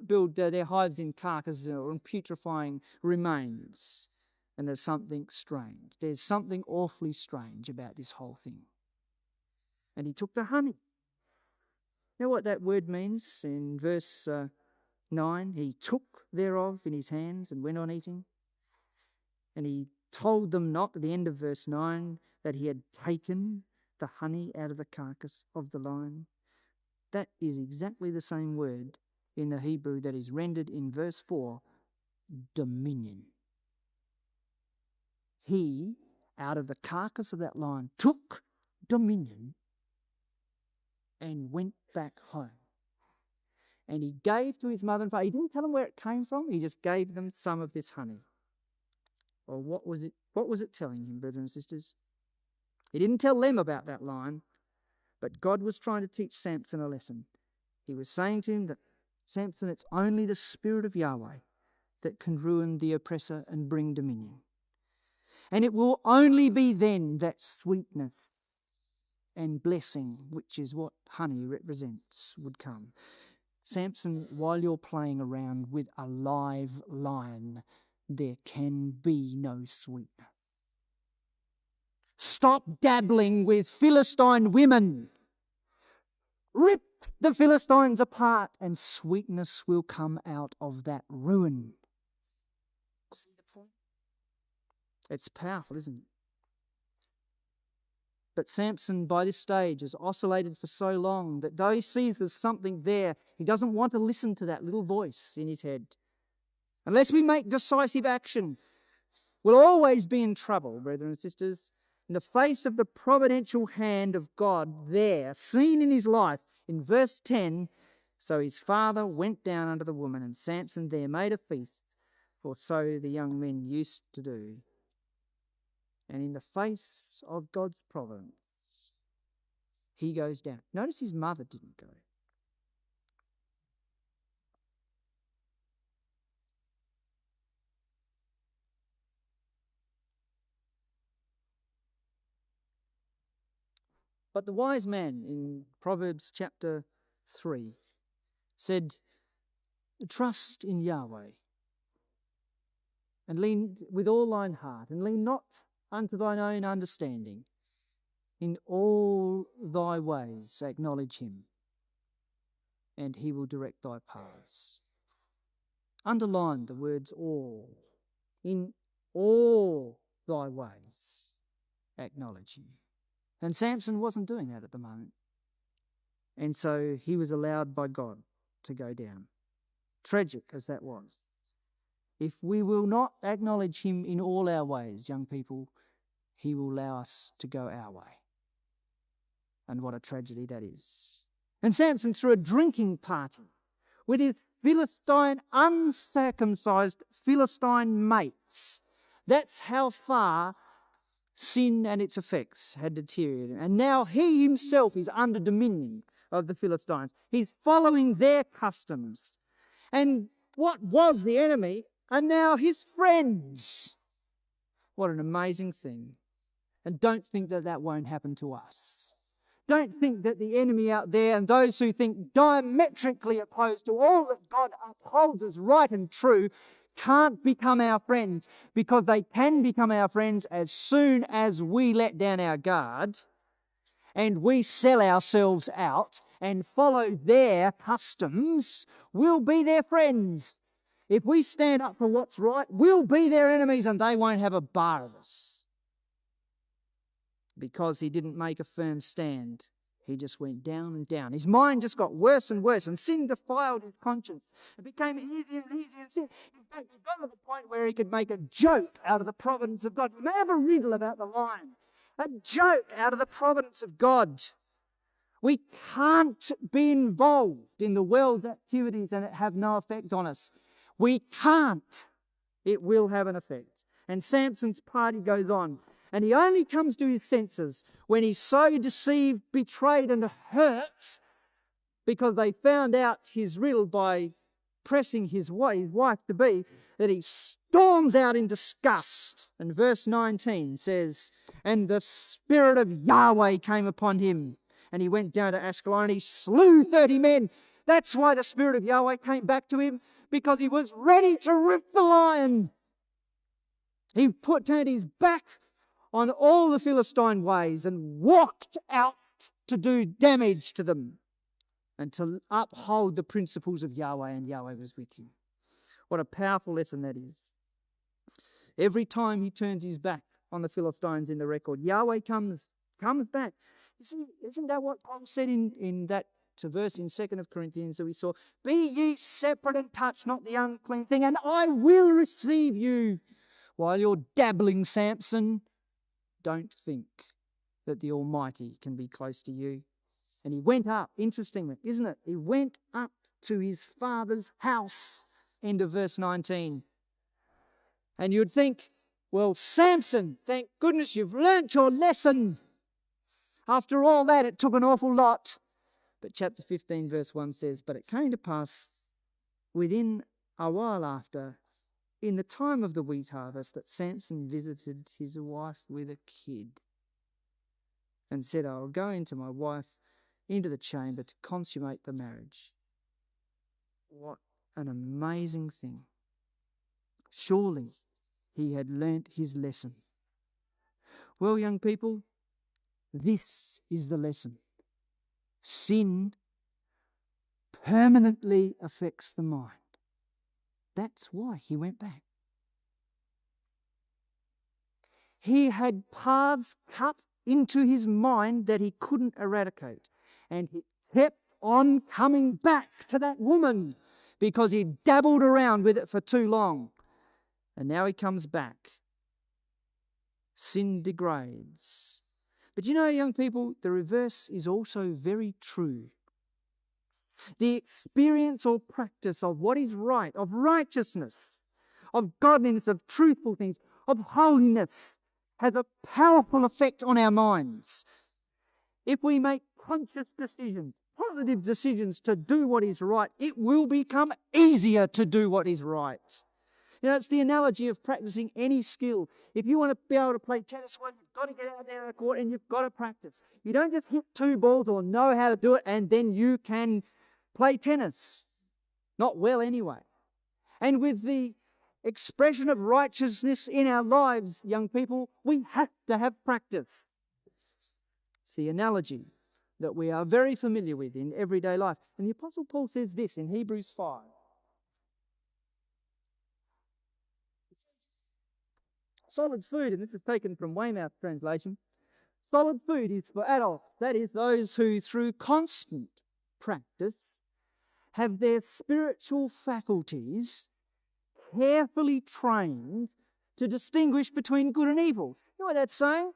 build their hives in carcasses or in putrefying remains. And there's something strange. There's something awfully strange about this whole thing. And he took the honey. You know what that word means in verse 9? He took thereof in his hands and went on eating. And he told them not, at the end of verse 9, that he had taken the honey out of the carcass of the lion. That is exactly the same word in the Hebrew that is rendered in verse 4, dominion. He, out of the carcass of that lion, took dominion and went back home. And he gave to his mother and father. He didn't tell them where it came from. He just gave them some of this honey. Or what was it? What was it telling him, brothers and sisters? He didn't tell them about that lion, but God was trying to teach Samson a lesson. He was saying to him that, Samson, it's only the Spirit of Yahweh that can ruin the oppressor and bring dominion. And it will only be then that sweetness and blessing, which is what honey represents, would come. Samson, while you're playing around with a live lion, there can be no sweetness. Stop dabbling with Philistine women. Rip the Philistines apart, and sweetness will come out of that ruin. See the point? It's powerful, isn't it? But Samson, by this stage, has oscillated for so long that though he sees there's something there, he doesn't want to listen to that little voice in his head. Unless we make decisive action, we'll always be in trouble, brethren and sisters. In the face of the providential hand of God there, seen in his life, in verse 10, so his father went down unto the woman, and Samson there made a feast, for so the young men used to do. And in the face of God's providence, he goes down. Notice his mother didn't go. But the wise man in Proverbs chapter 3 said, trust in Yahweh and lean with all thine heart, and lean not unto thine own understanding. In all thy ways acknowledge him, and he will direct thy paths. Underline the words all. In all thy ways acknowledge him. And Samson wasn't doing that at the moment. And so he was allowed by God to go down. Tragic as that was. If we will not acknowledge him in all our ways, young people, he will allow us to go our way. And what a tragedy that is. And Samson threw a drinking party with his Philistine, uncircumcised Philistine mates. That's how far sin and its effects had deteriorated. And now he himself is under dominion of the Philistines. He's following their customs. And what was the enemy are now his friends. What an amazing thing. And don't think that that won't happen to us. Don't think that the enemy out there and those who think diametrically opposed to all that God upholds as right and true can't become our friends, because they can become our friends as soon as we let down our guard and we sell ourselves out and follow their customs. We'll be their friends. If we stand up for what's right, we'll be their enemies, and they won't have a bar of us. Because he didn't make a firm stand, he just went down and down. His mind just got worse and worse, and sin defiled his conscience. It became easier and easier to sin. In fact, he got to the point where he could make a joke out of the providence of God. You may have a riddle about the lion. A joke out of the providence of God. We can't be involved in the world's activities and it have no effect on us. We can't. It will have an effect. And Samson's party goes on. And he only comes to his senses when he's so deceived, betrayed, and hurt because they found out his riddle by pressing his wife-to-be, that he storms out in disgust. And verse 19 says, and the Spirit of Yahweh came upon him, and he went down to Ashkelon, and he slew 30 men. That's why the Spirit of Yahweh came back to him, because he was ready to rip the lion. He turned his back on all the Philistine ways and walked out to do damage to them and to uphold the principles of Yahweh, and Yahweh was with him. What a powerful lesson that is. Every time he turns his back on the Philistines in the record, Yahweh comes back. You see, isn't that what Paul said in that verse in 2 Corinthians that we saw? Be ye separate and touch not the unclean thing, and I will receive you. While you're dabbling, Samson, don't think that the Almighty can be close to you. And he went up, interestingly, isn't it? He went up to his father's house. End of verse 19. And you'd think, well, Samson, thank goodness you've learnt your lesson. After all that, it took an awful lot. But chapter 15, verse 1 says, but it came to pass within a while after, in the time of the wheat harvest, that Samson visited his wife with a kid. and said, I will go into my wife into the chamber to consummate the marriage. What an amazing thing. Surely he had learnt his lesson. Well, young people, this is the lesson. Sin permanently affects the mind. That's why he went back. He had paths cut into his mind that he couldn't eradicate. And he kept on coming back to that woman because he dabbled around with it for too long. And now he comes back. Sin degrades. But you know, young people, the reverse is also very true. The experience or practice of what is right, of righteousness, of godliness, of truthful things, of holiness, has a powerful effect on our minds. If we make conscious decisions, positive decisions to do what is right, it will become easier to do what is right. You know, it's the analogy of practicing any skill. If you want to be able to play tennis, well, you've got to get out there on the court and you've got to practice. You don't just hit 2 balls or know how to do it and then you can play tennis. Not well anyway. And with the expression of righteousness in our lives, young people, we have to have practice. It's the analogy that we are very familiar with in everyday life. And the Apostle Paul says this in Hebrews 5. Solid food, and this is taken from Weymouth's translation, solid food is for adults, that is, those who through constant practice have their spiritual faculties carefully trained to distinguish between good and evil. You know what that's saying?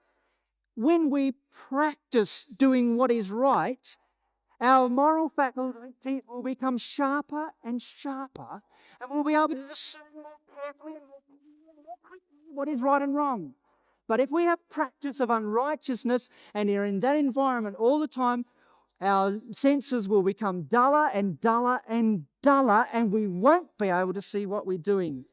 When we practice doing what is right, our moral faculties will become sharper and sharper, and we'll be able to discern more carefully and more quickly what is right and wrong. But if we have practice of unrighteousness and are in that environment all the time, our senses will become duller and duller and duller, and we won't be able to see what we're doing.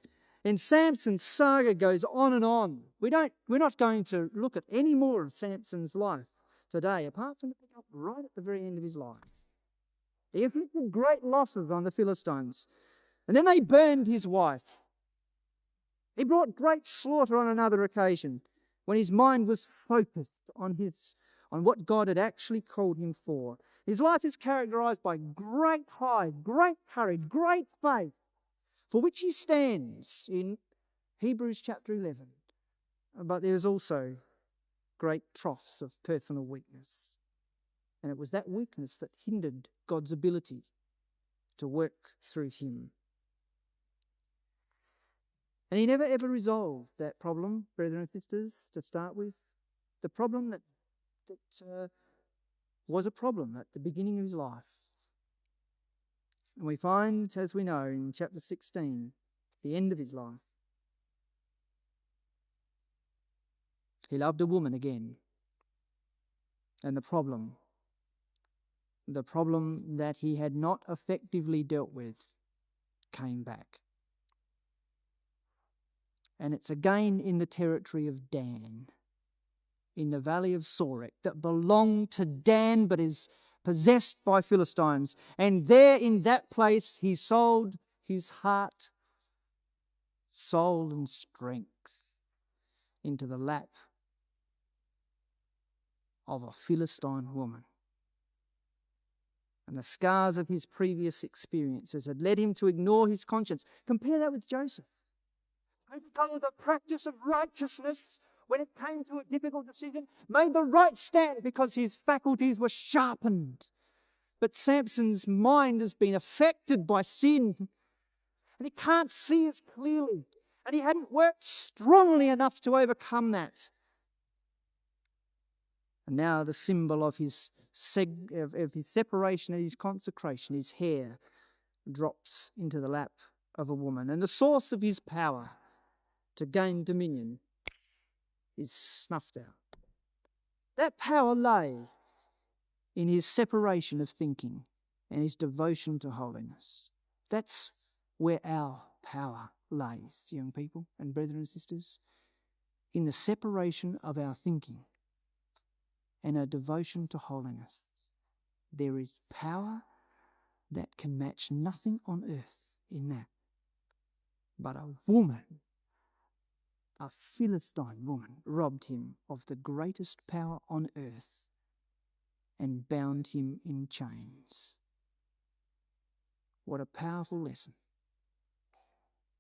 And Samson's saga goes on and on. We're not going to look at any more of Samson's life today, apart from to pick up right at the very end of his life. He inflicted great losses on the Philistines, and then they burned his wife. He brought great slaughter on another occasion when his mind was focused on what God had actually called him for. His life is characterized by great highs, great courage, great faith, for which he stands in Hebrews chapter 11. But there's also great troughs of personal weakness. And it was that weakness that hindered God's ability to work through him. And he never ever resolved that problem, brothers and sisters, to start with. The problem that was a problem at the beginning of his life. And we find, as we know, in chapter 16, the end of his life, he loved a woman again. And the problem that he had not effectively dealt with came back. And it's again in the territory of Dan, in the valley of Sorek, that belonged to Dan but is possessed by Philistines. And there in that place he sold his heart, soul and strength into the lap of a Philistine woman. And the scars of his previous experiences had led him to ignore his conscience. Compare that with Joseph, who because of the practice of righteousness, when it came to a difficult decision, made the right stand because his faculties were sharpened. But Samson's mind has been affected by sin, and he can't see as clearly, and he hadn't worked strongly enough to overcome that. And now the symbol of his separation and his consecration, his hair, drops into the lap of a woman. And the source of his power to gain dominion is snuffed out. That power lay in his separation of thinking and his devotion to holiness. That's where our power lays, young people and brethren and sisters, in the separation of our thinking and a devotion to holiness. There is power that can match nothing on earth in that. But a woman, a Philistine woman, robbed him of the greatest power on earth and bound him in chains. What a powerful lesson.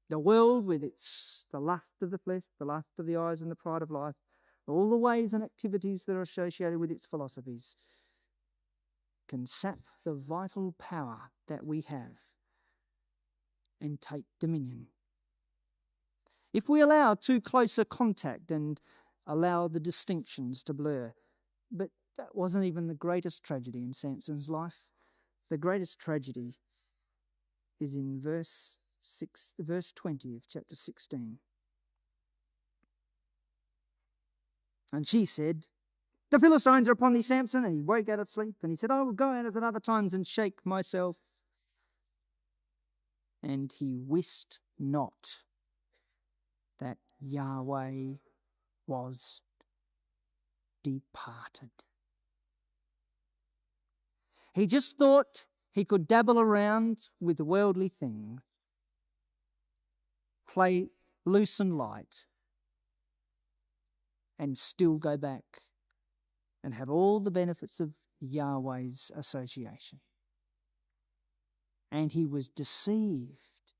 The world, with the lust of the flesh, the lust of the eyes, and the pride of life, all the ways and activities that are associated with its philosophies, can sap the vital power that we have and take dominion. If we allow too close a contact and allow the distinctions to blur. But that wasn't even the greatest tragedy in Samson's life. The greatest tragedy is in verse 20 of chapter 16. And she said, "The Philistines are upon thee, Samson." And he woke out of sleep, and he said, "I will go out as at other times and shake myself." And he wist not that Yahweh was departed. He just thought he could dabble around with worldly things, play loose and light, and still go back and have all the benefits of Yahweh's association. And he was deceived,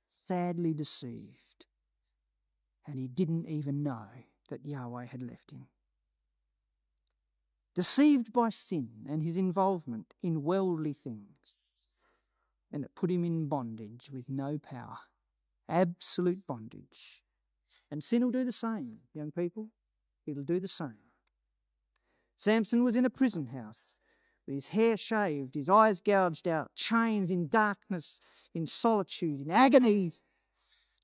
sadly deceived, and he didn't even know that Yahweh had left him. Deceived by sin and his involvement in worldly things, and it put him in bondage with no power, absolute bondage. And sin will do the same, young people. It'll do the same. Samson was in a prison house with his hair shaved, his eyes gouged out, chains, in darkness, in solitude, in agony,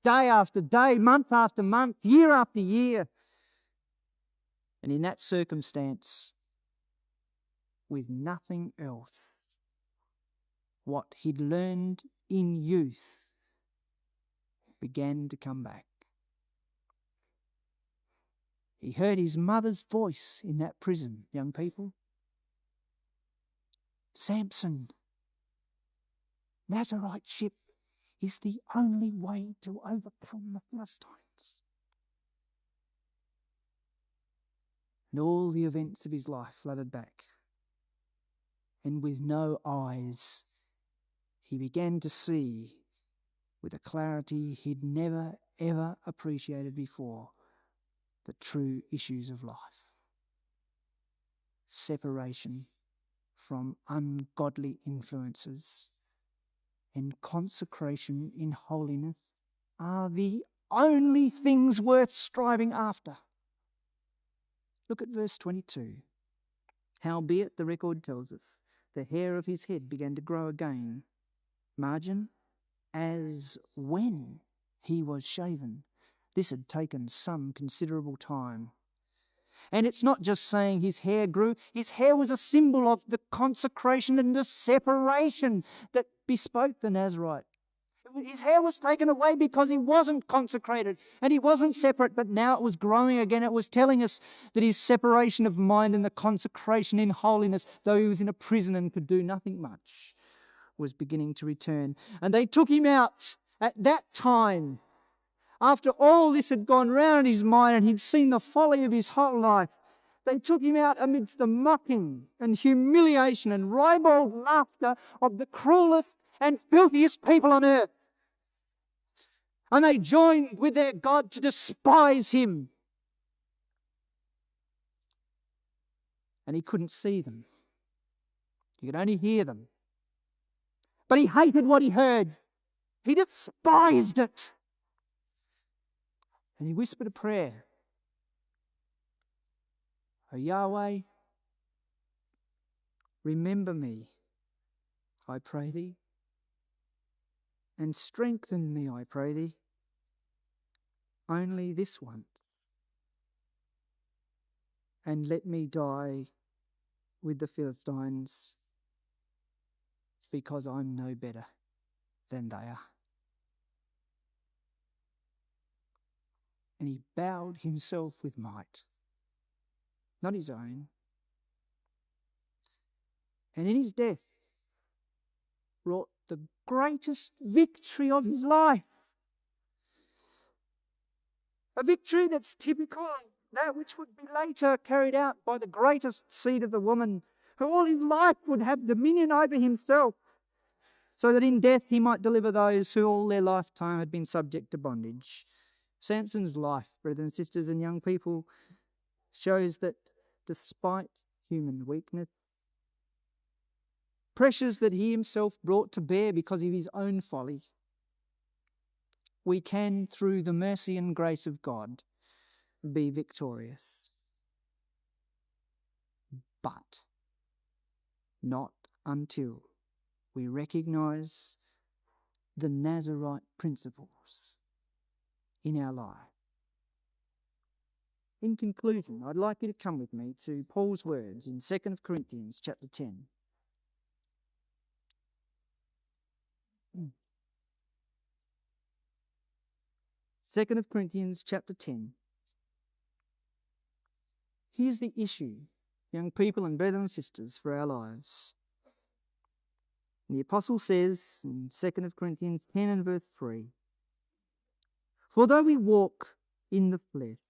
day after day, month after month, year after year. And in that circumstance, with nothing else, what he'd learned in youth began to come back. He heard his mother's voice in that prison, young people. "Samson, Nazarite is the only way to overcome the Philistines." And all the events of his life flooded back. And with no eyes, he began to see with a clarity he'd never, ever appreciated before the true issues of life. Separation from ungodly influences and consecration in holiness are the only things worth striving after. Look at verse 22. "Howbeit," the record tells us, "the hair of his head began to grow again." Margin, "as when he was shaven." This had taken some considerable time. And it's not just saying his hair grew. His hair was a symbol of the consecration and the separation that bespoke the Nazarite. His hair was taken away because he wasn't consecrated and he wasn't separate, but now it was growing again. It was telling us that his separation of mind and the consecration in holiness, though he was in a prison and could do nothing much, was beginning to return. And they took him out at that time, after all this had gone round his mind and he'd seen the folly of his whole life. They took him out amidst the mocking and humiliation and ribald laughter of the cruelest and filthiest people on earth. And they joined with their God to despise him. And he couldn't see them. He could only hear them. But he hated what he heard. He despised it. And he whispered a prayer. "O Yahweh, remember me, I pray thee, and strengthen me, I pray thee, only this once, and let me die with the Philistines, because I'm no better than they are." And he bowed himself with might, not his own, And in his death, wrought the greatest victory of his life. A victory that's typical of that which would be later carried out by the greatest seed of the woman, who all his life would have dominion over himself, so that in death he might deliver those who all their lifetime had been subject to bondage. Samson's life, brothers and sisters and young people, shows that despite human weakness, pressures that he himself brought to bear because of his own folly, we can, through the mercy and grace of God, be victorious. But not until we recognize the Nazarite principles in our life. In conclusion, I'd like you to come with me to Paul's words in 2 Corinthians chapter 10. 2 Corinthians chapter 10. Here's the issue, young people and brothers and sisters, for our lives. The apostle says in 2 Corinthians 10 and verse 3, "For though we walk in the flesh,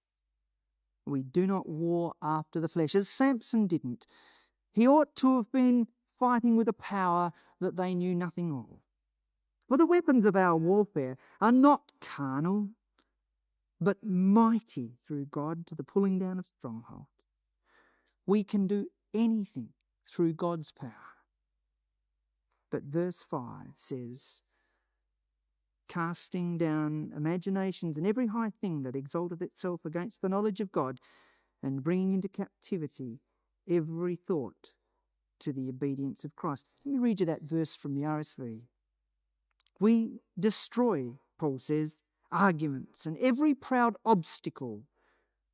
we do not war after the flesh," as Samson didn't. He ought to have been fighting with a power that they knew nothing of. For the weapons of our warfare are not carnal, but mighty through God to the pulling down of strongholds. We can do anything through God's power. But verse 5 says, "Casting down imaginations and every high thing that exalteth itself against the knowledge of God, and bringing into captivity every thought to the obedience of Christ." Let me read you that verse from the RSV. "We destroy," Paul says, "arguments and every proud obstacle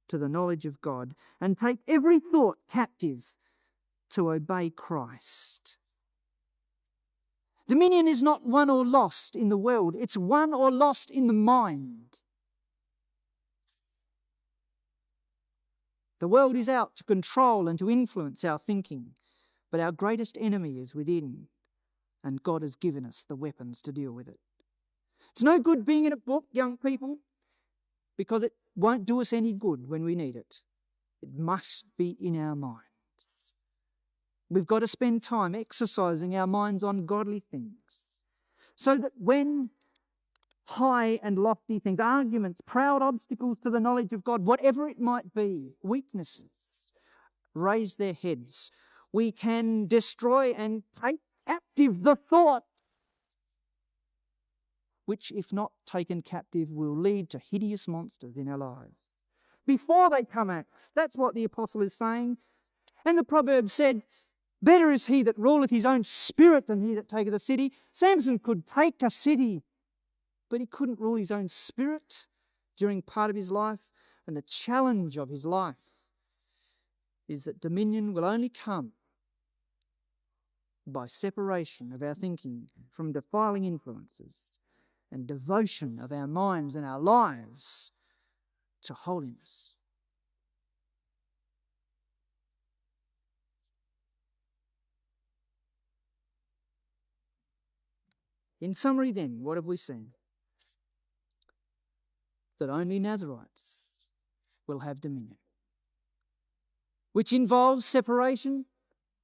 to the knowledge of God, and take every thought captive to obey Christ." Dominion is not won or lost in the world, it's won or lost in the mind. The world is out to control and to influence our thinking, but our greatest enemy is within, and God has given us the weapons to deal with it. It's no good being in a book, young people, because it won't do us any good when we need it. It must be in our minds. We've got to spend time exercising our minds on godly things, so that when high and lofty things, arguments, proud obstacles to the knowledge of God, whatever it might be, weaknesses, raise their heads, we can destroy and take captive the thoughts, which, if not taken captive, will lead to hideous monsters in our lives before they come at us. That's what the apostle is saying. And the proverb said, "Better is he that ruleth his own spirit than he that taketh a city." Samson could take a city, but he couldn't rule his own spirit during part of his life. And the challenge of his life is that dominion will only come by separation of our thinking from defiling influences and devotion of our minds and our lives to holiness. In summary then, what have we seen? That only Nazarites will have dominion, which involves separation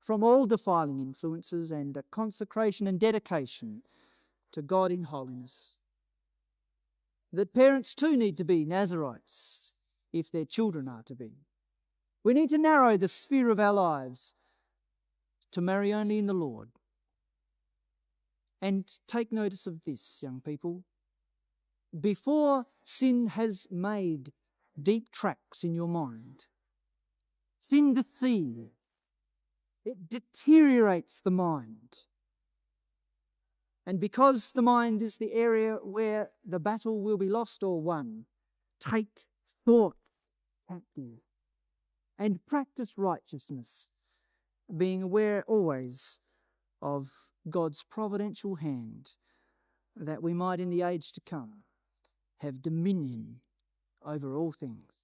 from all defiling influences and a consecration and dedication to God in holiness. That parents too need to be Nazarites if their children are to be. We need to narrow the sphere of our lives to marry only in the Lord. And take notice of this, young people. Before sin has made deep tracks in your mind, sin deceives. It deteriorates the mind. And because the mind is the area where the battle will be lost or won, take thoughts captive and practice righteousness, being aware always of God's providential hand, that we might in the age to come have dominion over all things.